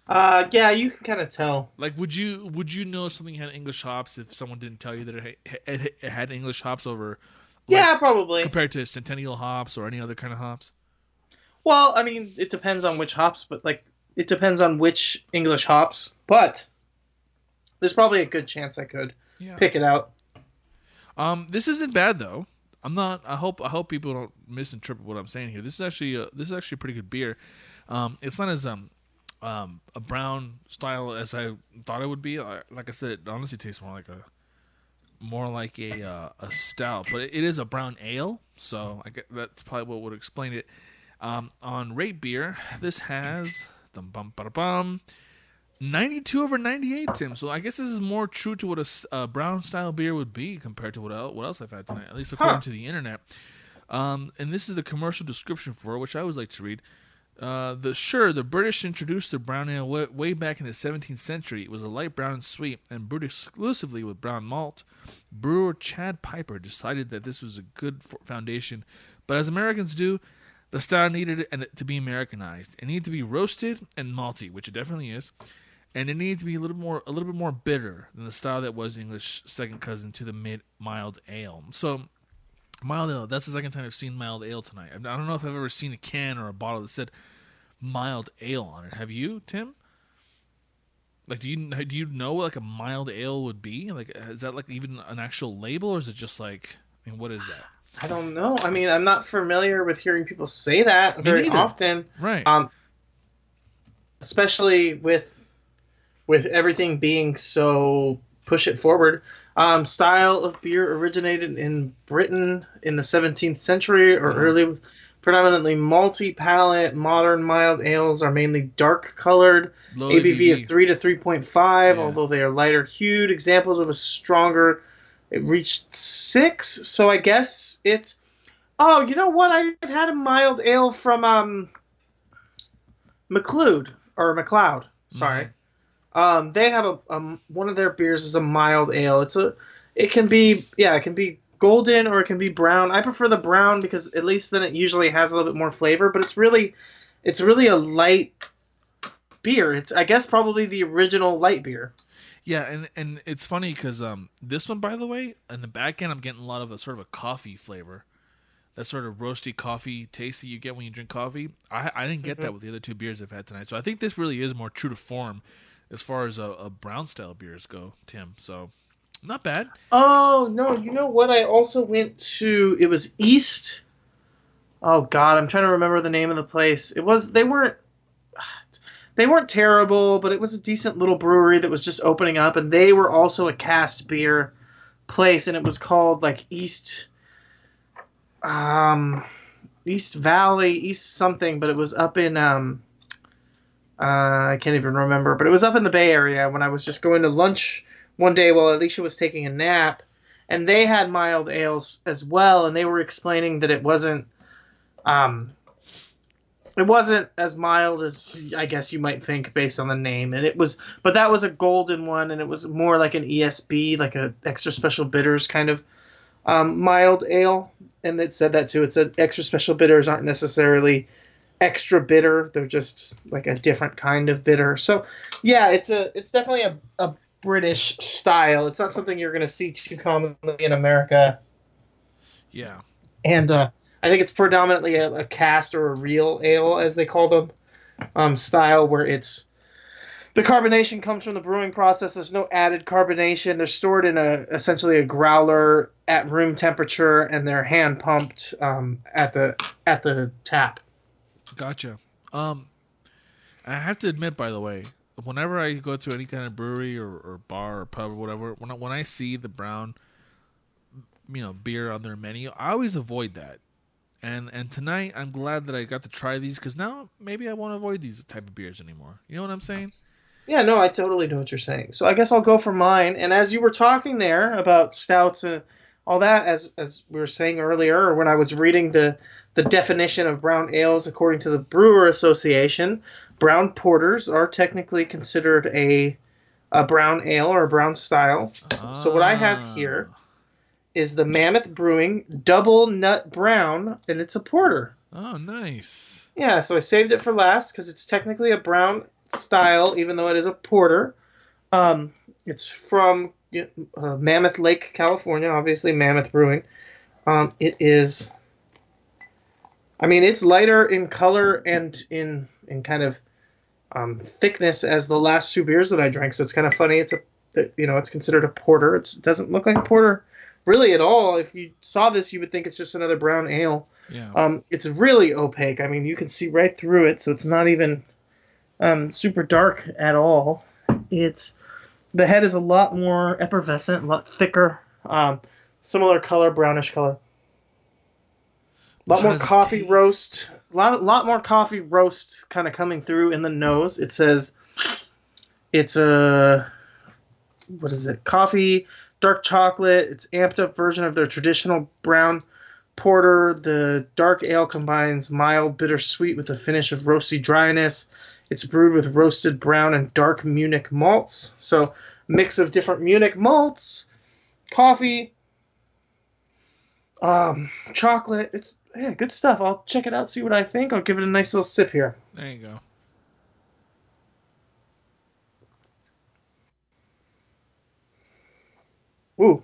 Yeah, you can kind of tell. Like, would you know something had English hops if someone didn't tell you that it had English hops over? Yeah, probably. Compared to Centennial hops or any other kind of hops? Well, I mean, it depends on which hops, but it depends on which English hops. But there's probably a good chance I could pick it out. This isn't bad though. I hope people don't misinterpret what I'm saying here. This is actually a pretty good beer. It's not as a brown style as I thought it would be. Like I said, it honestly tastes more like a stout, but it is a brown ale, so I guess that's probably what would explain it. On Rate Beer, this has 92 over 98, Tim. So I guess this is more true to what a brown style beer would be compared to what else I've had tonight, at least according to the internet. And this is the commercial description for it, which I always like to read. The British introduced the brown ale way back in the 17th century. It was a light brown and sweet and brewed exclusively with brown malt. Brewer Chad Piper decided that this was a good foundation, but as Americans do, the style needed to be Americanized. It needed to be roasted and malty, which it definitely is, and it needed to be a little bit more bitter than the style that was English second cousin to the mild ale. So Mild ale. That's the second time I've seen mild ale tonight. I don't know if I've ever seen a can or a bottle that said mild ale on it. Have you, Tim? Like, do you know what like a mild ale would be? Like, is that like even an actual label, or is it just like, I mean, what is that? I don't know. I mean, I'm not familiar with hearing people say that very often. Right. Especially with everything being so push it forward. Style of beer originated in Britain in the 17th century or early. Predominantly malty palate. Modern mild ales are mainly dark colored. Low ABV of 3 to 3.5, although they are lighter hued. Examples of a stronger, it reached 6. So I guess it's. Oh, you know what? I've had a mild ale from McLeod. Sorry. They have one of their beers is a mild ale. It can be golden or it can be brown. I prefer the brown because at least then it usually has a little bit more flavor. But it's really a light beer. It's, I guess, probably the original light beer. Yeah, and it's funny because this one, by the way, in the back end, I'm getting a lot of a sort of a coffee flavor. That sort of roasty coffee taste that you get when you drink coffee. I didn't get that with the other 2 beers I've had tonight. So I think this really is more true to form as far as a brown style beers go, Tim. So not bad. Oh, no. You know what? I also went to, it was East. Oh, God. I'm trying to remember the name of the place. They weren't terrible, but it was a decent little brewery that was just opening up. And they were also a cast beer place. And it was called like East Valley, East something, but it was up in I can't even remember, but it was up in the Bay Area when I was just going to lunch one day while Alicia was taking a nap, and they had mild ales as well, and they were explaining that it wasn't as mild as I guess you might think based on the name, but that was a golden one, and it was more like an ESB, like a extra special bitters kind of mild ale, and it said that too. It said extra special bitters aren't necessarily extra bitter; they're just like a different kind of bitter. So, yeah, it's definitely a British style. It's not something you're going to see too commonly in America. Yeah, and I think it's predominantly a cast or a real ale, as they call them, style where it's. The carbonation comes from the brewing process. There's no added carbonation. They're stored in essentially a growler at room temperature, and they're hand pumped at the tap. Gotcha. I have to admit, by the way, whenever I go to any kind of brewery or bar or pub or whatever, when I see the brown, beer on their menu, I always avoid that. And tonight, I'm glad that I got to try these because now maybe I won't avoid these type of beers anymore. You know what I'm saying? Yeah, no, I totally know what you're saying. So I guess I'll go for mine. And as you were talking there about stouts and all that, as we were saying earlier, or when I was reading the definition of brown ales according to the Brewer Association, brown porters are technically considered a brown ale or a brown style. So what I have here is the Mammoth Brewing Double Nut Brown, and it's a porter. Oh, nice. Yeah, so I saved it for last because it's technically a brown style, even though it is a porter. It's from Mammoth Lake, California, obviously Mammoth Brewing. It is, I mean, it's lighter in color and in kind of thickness as the last 2 beers that I drank, so it's kind of funny. It's considered a porter. It doesn't look like a porter really at all. If you saw this, you would think it's just another brown ale. Yeah. It's really opaque. I mean, you can see right through it, so it's not even super dark at all. The head is a lot more effervescent, a lot thicker, similar color, brownish color. A lot more coffee roast. A lot more coffee roast kind of coming through in the nose. It says it's coffee, dark chocolate. It's amped up version of their traditional brown porter. The dark ale combines mild bittersweet with a finish of roasty dryness. It's brewed with roasted brown and dark Munich malts. So mix of different Munich malts, coffee, chocolate. It's good stuff. I'll check it out, see what I think. I'll give it a nice little sip here. There you go. Ooh.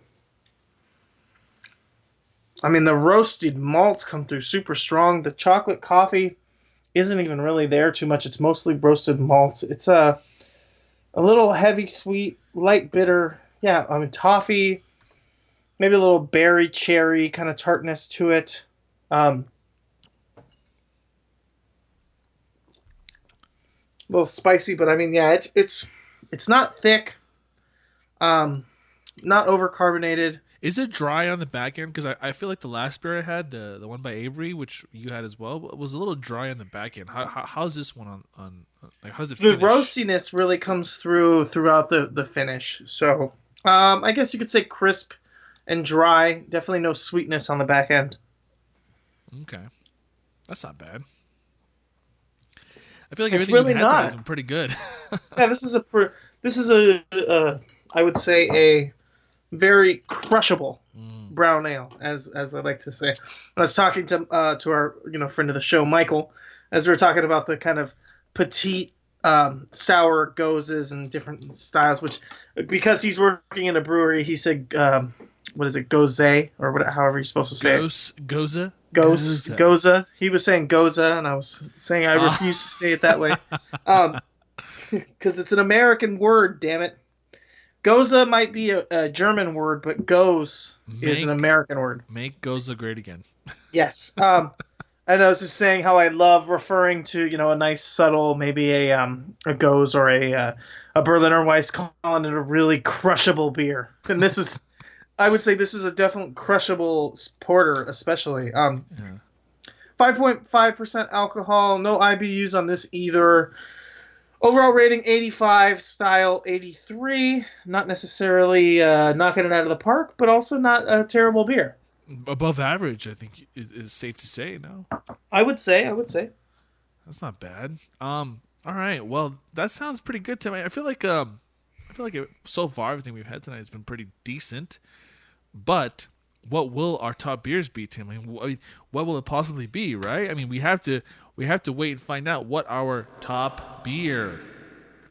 I mean, the roasted malts come through super strong. The chocolate coffee isn't even really there too much. It's mostly roasted malts. It's a little heavy, sweet, light bitter. Yeah, I mean, toffee, maybe a little berry, cherry kind of tartness to it. A little spicy, but I mean, yeah, it's not thick, not overcarbonated. Is it dry on the back end? Because I feel like the last beer I had, the one by Avery, which you had as well, was a little dry on the back end. How's this one on like, how does it finish? The roastiness really comes throughout the finish. So I guess you could say crisp and dry. Definitely no sweetness on the back end. Okay, that's not bad. I feel like it's everything really you've had not. tonight has been pretty good. Yeah, this is a I would say a very crushable brown ale, as I like to say. I was talking to our friend of the show, Michael, as we were talking about the kind of petite sour gozes and different styles. Which, because he's working in a brewery, he said, what is it, goze, or what, however you're supposed to say it. Goza. Goza. He was saying goza, and I was saying I refuse to say it that way, because it's an American word. Damn it. Goza might be a German word, but goes is an American word. Make Goza great again. Yes. And I was just saying how I love referring to, a nice subtle, maybe a goes or a Berliner Weiss, calling it a really crushable beer. And I would say this is a definite crushable porter, especially. 5.5% alcohol, no IBUs on this either. Overall rating 85, style 83. Not necessarily knocking it out of the park, but also not a terrible beer. Above average, I think is safe to say. No, I would say. That's not bad. All right. Well, that sounds pretty good to me. I feel like so far everything we've had tonight has been pretty decent. But what will our top beers be, Tim? I mean, what will it possibly be? Right? I mean, we have to wait and find out what our top beer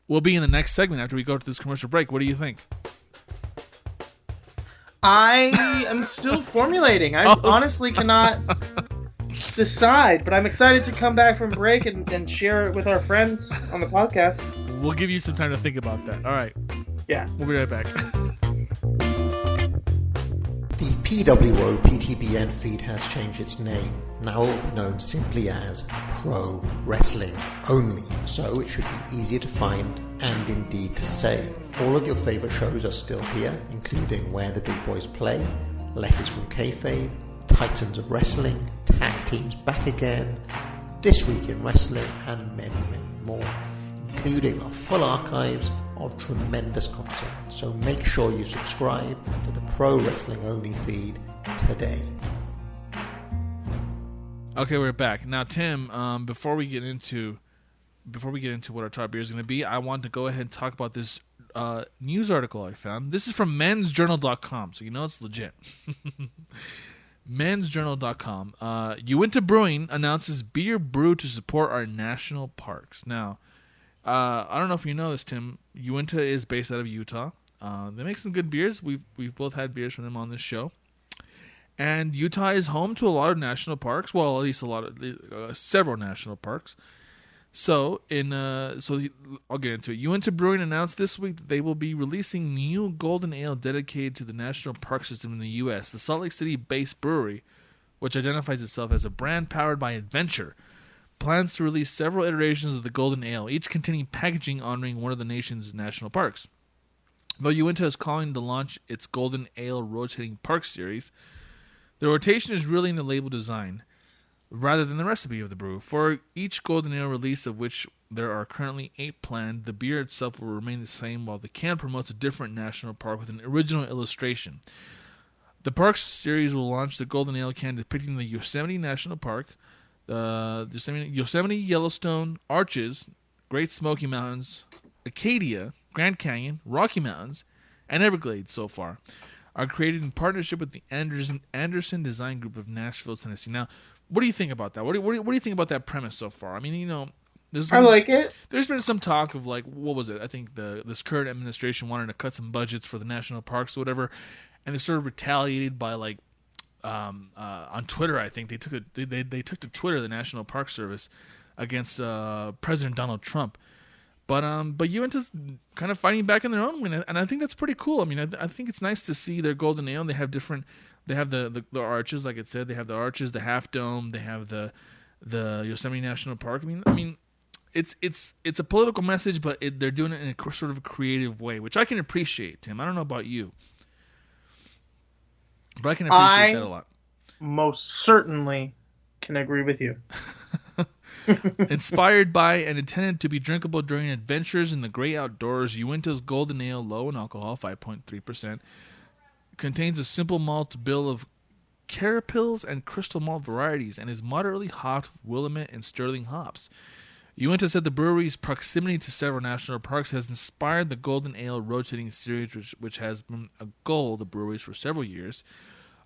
will be in the next segment after we go to this commercial break. What do you think? I am still formulating. I honestly cannot decide, but I'm excited to come back from break and share it with our friends on the podcast. We'll give you some time to think about that. All right. Yeah. We'll be right back. The PWO PTBN feed has changed its name. Now it will be known simply as Pro Wrestling Only, so it should be easier to find and indeed to say. All of your favourite shows are still here, including Where the Big Boys Play, Letters from Kayfabe, Titans of Wrestling, Tag Teams Back Again, This Week in Wrestling, and many, many more, including our full archives of tremendous content. So make sure you subscribe to the Pro Wrestling Only feed today. Okay, we're back now, Tim. Before we get into what our top beer is going to be, I want to go ahead and talk about this news article I found. This is from mensjournal.com, so you know it's legit. mensjournal.com. Uinta Brewing announces beer brewed to support our national parks. Now, I don't know if you know this, Tim. Uinta is based out of Utah. They make some good beers. We've both had beers from them on this show. And Utah is home to a lot of national parks. Well, at least several national parks. So I'll get into it. Uinta Brewing announced this week that they will be releasing new golden ale dedicated to the national park system in the U.S. The Salt Lake City-based brewery, which identifies itself as a brand powered by adventure, plans to release several iterations of the golden ale, each containing packaging honoring one of the nation's national parks. Though Uinta is calling to launch its golden ale rotating park series, the rotation is really in the label design rather than the recipe of the brew. For each golden ale release, of which there are currently 8 planned, the beer itself will remain the same, while the can promotes a different national park with an original illustration. The Parks series will launch the golden ale can depicting the Yosemite National Park, the Yosemite, Yellowstone, Arches, Great Smoky Mountains, Acadia, Grand Canyon, Rocky Mountains, and Everglades so far, are created in partnership with the Anderson Design Group of Nashville, Tennessee. Now, what do you think about that? What do you think about that premise so far? I mean, I like it. There's been some talk of, like, what was it? I think this current administration wanted to cut some budgets for the national parks or whatever, and they sort of retaliated by, like, on Twitter. I think they took to Twitter, the National Park Service, against President Donald Trump. But Uinta's kind of fighting back in their own way, and I think that's pretty cool. I mean, I think it's nice to see their golden ale. They have the arches, like it said. They have the arches, the half dome. They have the Yosemite National Park. I mean, it's a political message, but they're doing it in a sort of a creative way, which I can appreciate, Tim. I don't know about you, but I can appreciate that a lot. Most certainly can agree with you. Inspired by and intended to be drinkable during adventures in the great outdoors, Uinta's Golden Ale, low in alcohol, 5.3%, contains a simple malt bill of carapils and crystal malt varieties and is moderately hopped with Willamette and Sterling hops. Uinta said the brewery's proximity to several national parks has inspired the Golden Ale rotating series, which has been a goal of the breweries for several years.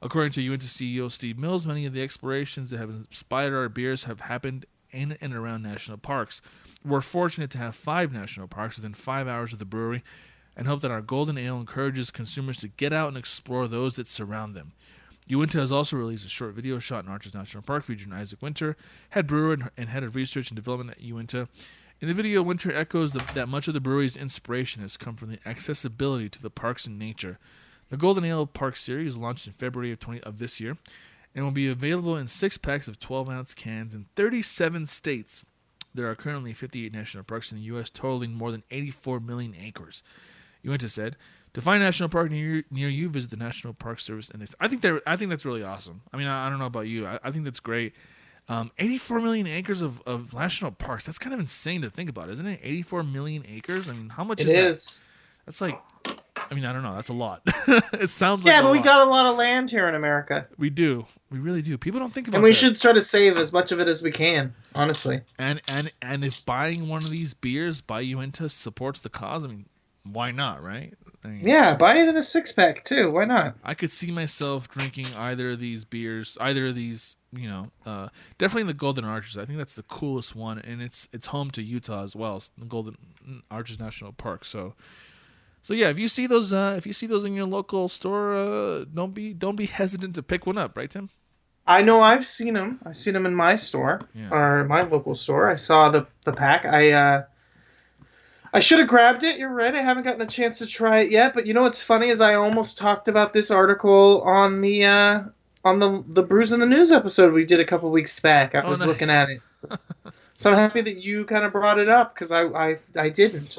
According to Uinta CEO Steve Mills, many of the explorations that have inspired our beers have happened in and around national parks. We're fortunate to have 5 national parks within 5 hours of the brewery and hope that our Golden Ale encourages consumers to get out and explore those that surround them. Uinta has also released a short video shot in Arches National Park featuring Isaac Winter, head brewer and head of research and development at Uinta. In the video, Winter echoes that much of the brewery's inspiration has come from the accessibility to the parks and nature. The Golden Ale Park Series launched in February of this year and will be available in 6-packs of 12-ounce cans in 37 states. There are currently 58 national parks in the U.S., totaling more than 84 million acres. Uinta said, "To find a national park near you, visit the National Park Service." And I think that's really awesome. I mean, I don't know about you. I think that's great. 84 million acres of national parks. That's kind of insane to think about, isn't it? 84 million acres? I mean, how much is that? It is. That's like... I mean, I don't know. That's a lot. It sounds like a lot. Yeah, but we got a lot of land here in America. We do. We really do. People don't think about it. And we should try to save as much of it as we can, honestly. And if buying one of these beers by Uinta supports the cause, I mean, why not, right? I mean, yeah, buy it in a 6-pack, too. Why not? I could see myself drinking either of these beers, definitely the Golden Arches. I think that's the coolest one, and it's home to Utah as well, the Golden Arches National Park. So yeah, if you see those in your local store, don't be hesitant to pick one up, right, Tim? I know I've seen them. I've seen them in my store or my local store. I saw the pack. I should have grabbed it. You're right. I haven't gotten a chance to try it yet. But you know what's funny is I almost talked about this article on the Brews in the News episode we did a couple weeks back. I was looking at it. So I'm happy that you kind of brought it up because I didn't.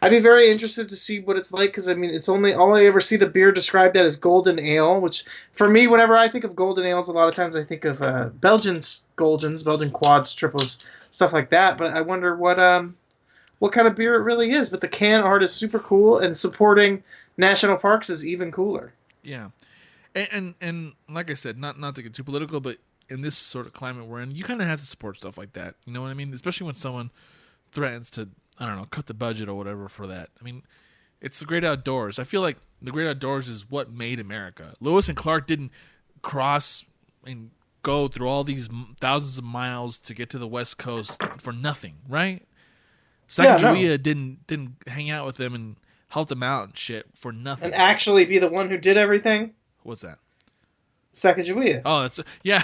I'd be very interested to see what it's like because, I mean, it's all I ever see the beer described as Golden Ale, which for me, whenever I think of Golden Ales, a lot of times I think of Belgian Goldens, Belgian Quads, Triples, stuff like that. But I wonder what kind of beer it really is. But the can art is super cool, and supporting national parks is even cooler. Yeah. And like I said, not to get too political, but in this sort of climate we're in, you kind of have to support stuff like that. You know what I mean? Especially when someone threatens to, I don't know, cut the budget or whatever for that. I mean, it's the great outdoors. I feel like the great outdoors is what made America. Lewis and Clark didn't cross and go through all these thousands of miles to get to the West Coast for nothing, right? Sacagawea didn't hang out with them and help them out and shit for nothing. And actually be the one who did everything? What's that? Sacagawea. Oh, that's yeah.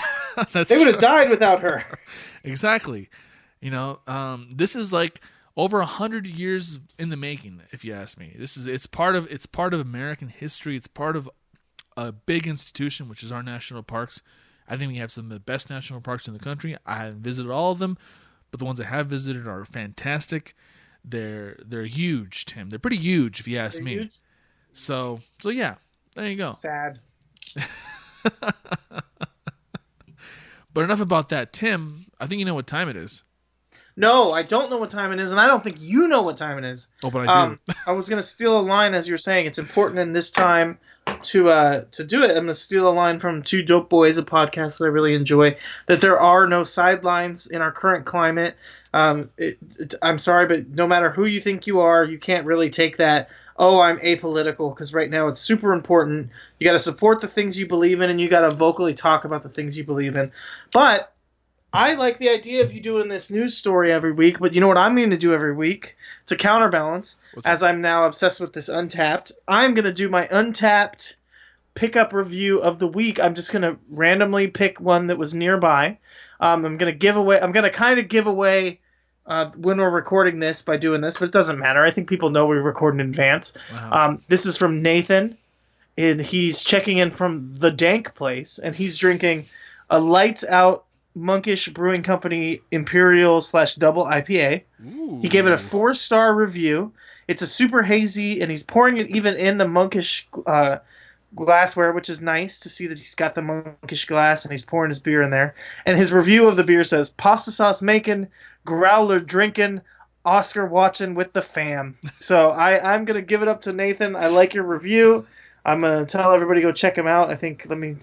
They would have died without her. Exactly. You know, this is like over 100 years in the making, if you ask me. It's part of American history. It's part of a big institution, which is our national parks. I think we have some of the best national parks in the country. I haven't visited all of them, but the ones I have visited are fantastic. They're huge, Tim. They're pretty huge, if you ask me. Huge? So yeah, there you go. Sad. But enough about that. Tim, I think you know what time it is. No, I don't know what time it is, and I don't think you know what time it is. Oh, but I do. I was going to steal a line as you were saying. It's important in this time to do it. I'm going to steal a line from Two Dope Boys, a podcast that I really enjoy, that there are no sidelines in our current climate. I'm sorry, but no matter who you think you are, you can't really take that, oh, I'm apolitical, because right now it's super important. You got to support the things you believe in, and you got to vocally talk about the things you believe in. But I like the idea of you doing this news story every week, but you know what I'm going to do every week to counterbalance, as I'm now obsessed with this Untapped? I'm going to do my Untapped pickup review of the week. I'm just gonna randomly pick one that was nearby. I'm gonna kind of give away when we're recording this by doing this, but it doesn't matter. I think people know we record in advance. Wow. This is from Nathan, and he's checking in from the Dank Place, and he's drinking a Lights Out Monkish Brewing Company Imperial/Double IPA. Ooh. He gave it a 4-star review. It's a super hazy, and he's pouring it even in the Monkish glassware, which is nice to see that he's got the Monkish glass and he's pouring his beer in there. And his review of the beer says, pasta sauce making, growler drinking, Oscar watching with the fam. So I'm going to give it up to Nathan. I like your review. I'm going to tell everybody to go check him out. I think, let me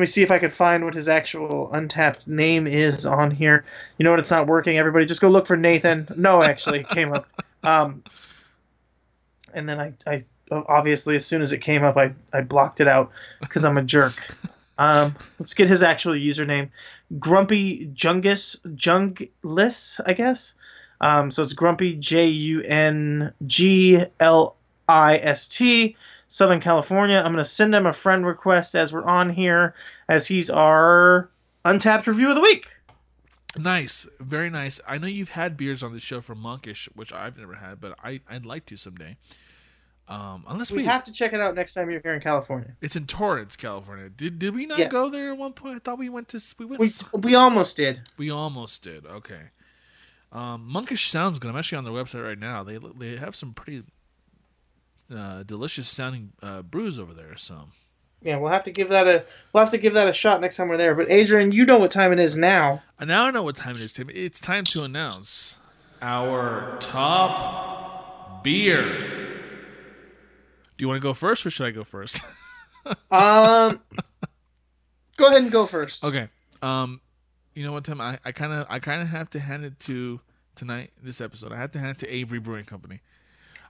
see if I can find what his actual Untapped name is on here. You know what? It's not working. Everybody just go look for Nathan. No, actually, it came up. And then I obviously, as soon as it came up, I blocked it out because I'm a jerk. Let's get his actual username. Grumpy Junglist, I guess. So it's Grumpy JUNGLIST, Southern California. I'm going to send him a friend request as we're on here, as he's our Untapped Review of the Week. Nice. Very nice. I know you've had beers on the show from Monkish, which I've never had, but I'd like to someday. Unless we have to check it out next time you're here in California. It's in Torrance, California. Did we not go there at one point? I thought we went. We almost did. We almost did. Okay. Monkish sounds good. I'm actually on their website right now. They have some pretty delicious sounding brews over there. So yeah, we'll have to give that a shot next time we're there. But Adrian, you know what time it is now. Now I know what time it is, Tim. It's time to announce our top beer. Do you want to go first, or should I go first? Go ahead and go first. Okay. You know what, Tim? I kind of have to hand it to tonight. This episode, I have to hand it to Avery Brewing Company.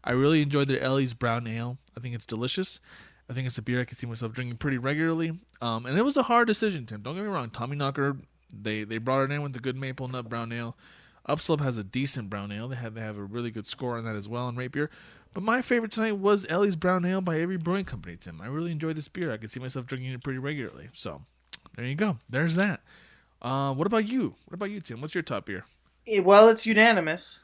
I really enjoyed their Ellie's Brown Ale. I think it's delicious. I think it's a beer I can see myself drinking pretty regularly. And it was a hard decision, Tim. Don't get me wrong. Tommy Knocker, they brought it in with the good maple nut brown ale. Upslope has a decent brown ale. They have a really good score on that as well in rate beer. But my favorite tonight was Ellie's Brown Ale by Avery Brewing Company, Tim. I really enjoyed this beer. I could see myself drinking it pretty regularly. So, there you go. There's that. What about you? What about you, Tim? What's your top beer? Well, it's unanimous.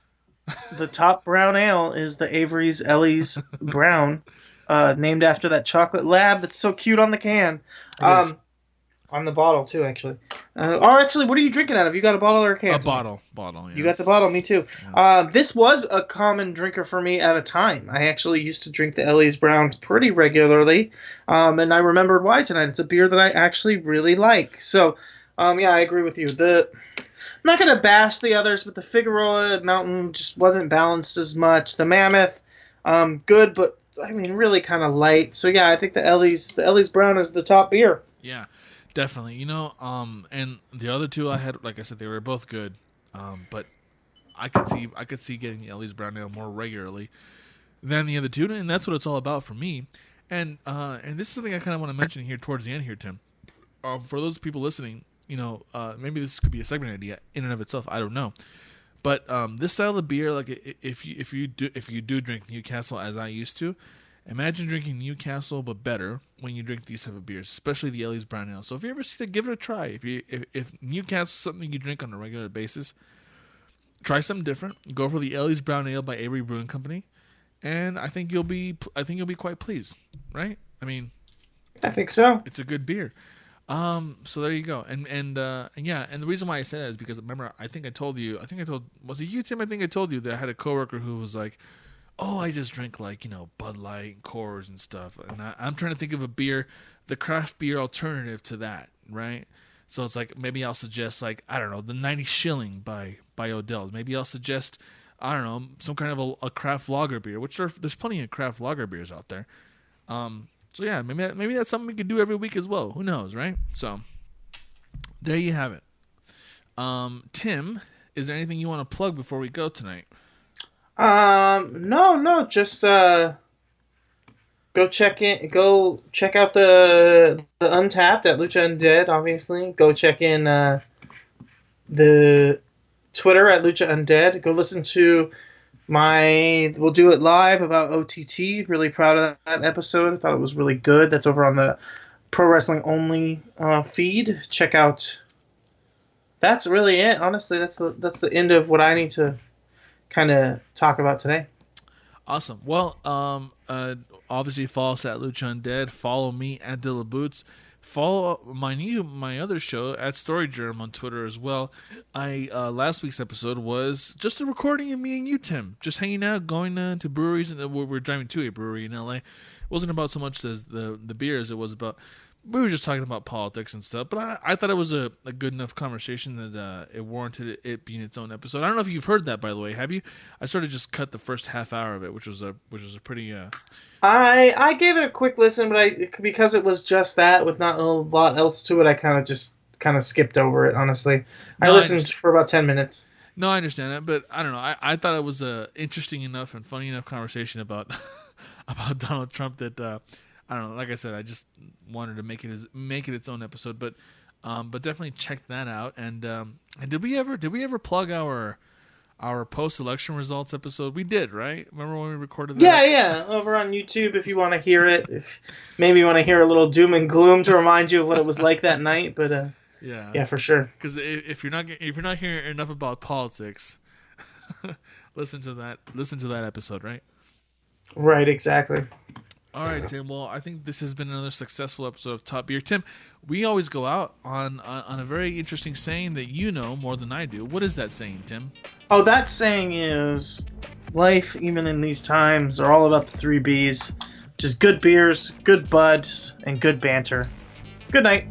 The top brown ale is the Avery's Ellie's Brown, named after that chocolate lab that's so cute on the can. On the bottle, too, actually. Actually, what are you drinking out of? You got a bottle or a can? A bottle, yeah. You got the bottle, me too. Yeah. This was a common drinker for me at a time. I actually used to drink the Ellie's Browns pretty regularly, and I remembered why tonight. It's a beer that I actually really like. So, yeah, I agree with you. I'm not going to bash the others, but the Figueroa Mountain just wasn't balanced as much. The Mammoth, good, but, I mean, really kind of light. So, yeah, I think the Ellie's Brown is the top beer. Yeah. Definitely, and the other two I had, like I said, they were both good, but I could see getting Ellie's Brown Ale more regularly than the other two, and that's what it's all about for me. And this is something I kind of want to mention here towards the end here, Tim. For those people listening, maybe this could be a segment idea in and of itself. I don't know, but this style of beer, like if you do drink Newcastle as I used to. Imagine drinking Newcastle, but better when you drink these type of beers, especially the Ellie's Brown Ale. So if you ever see that, give it a try. If Newcastle is something you drink on a regular basis, try something different. Go for the Ellie's Brown Ale by Avery Brewing Company, and I think you'll be quite pleased, right? I mean, I think so. It's a good beer. So there you go. And yeah, and the reason why I say that is because remember, was it you, Tim? I think I told you that I had a coworker who was like, oh, I just drink Bud Light and Coors and stuff. And I'm trying to think of a beer, the craft beer alternative to that, right? So it's like maybe I'll suggest I don't know, the 90 Shilling by Odell's. Maybe I'll suggest, I don't know, some kind of a craft lager beer, which there's plenty of craft lager beers out there. So yeah, maybe that's something we could do every week as well. Who knows, right? So there you have it. Tim, is there anything you want to plug before we go tonight? No, just go check out the Untapped at Lucha Undead, obviously. Go check in the Twitter at Lucha Undead. Go listen to We'll do it live about OTT. Really proud of that episode. I thought it was really good. That's over on the Pro Wrestling Only feed. Check out. That's really it. Honestly, that's the end of what I need to kind of talk about today. Awesome. Well, obviously follow us at Lucha Undead. Follow me at Dilla Boots. Follow my other show at Story Germ on Twitter as well. Last week's episode was just a recording of me and you, Tim, just hanging out, going to breweries, and we're driving to a brewery in LA. It wasn't about so much as the beers. It was about, we were just talking about politics and stuff. But I thought it was a good enough conversation that it warranted it being its own episode. I don't know if you've heard that, by the way. Have you? I sort of just cut the first half hour of it, which was a pretty. I gave it a quick listen, but because it was just that with not a lot else to it, I kind of skipped over it. Honestly, I listened for about 10 minutes. No, I understand that, but I don't know. I thought it was a interesting enough and funny enough conversation about Donald Trump that I don't know. Like I said, I just wanted to make it its own episode, but definitely check that out. And did we ever plug our post-election results episode? We did, right? Remember when we recorded that? Yeah. Over on YouTube if you want to hear it. If maybe you want to hear a little doom and gloom to remind you of what it was like that night. But yeah, for sure. Because if you're not hearing enough about politics, listen to that episode, right? Right, exactly. All right, Tim. Well, I think this has been another successful episode of Top Beer. Tim, we always go out on a very interesting saying that you know more than I do. What is that saying, Tim? Oh, that saying is, life, even in these times, are all about the 3 Bs. Which is good beers, good buds, and good banter. Good night.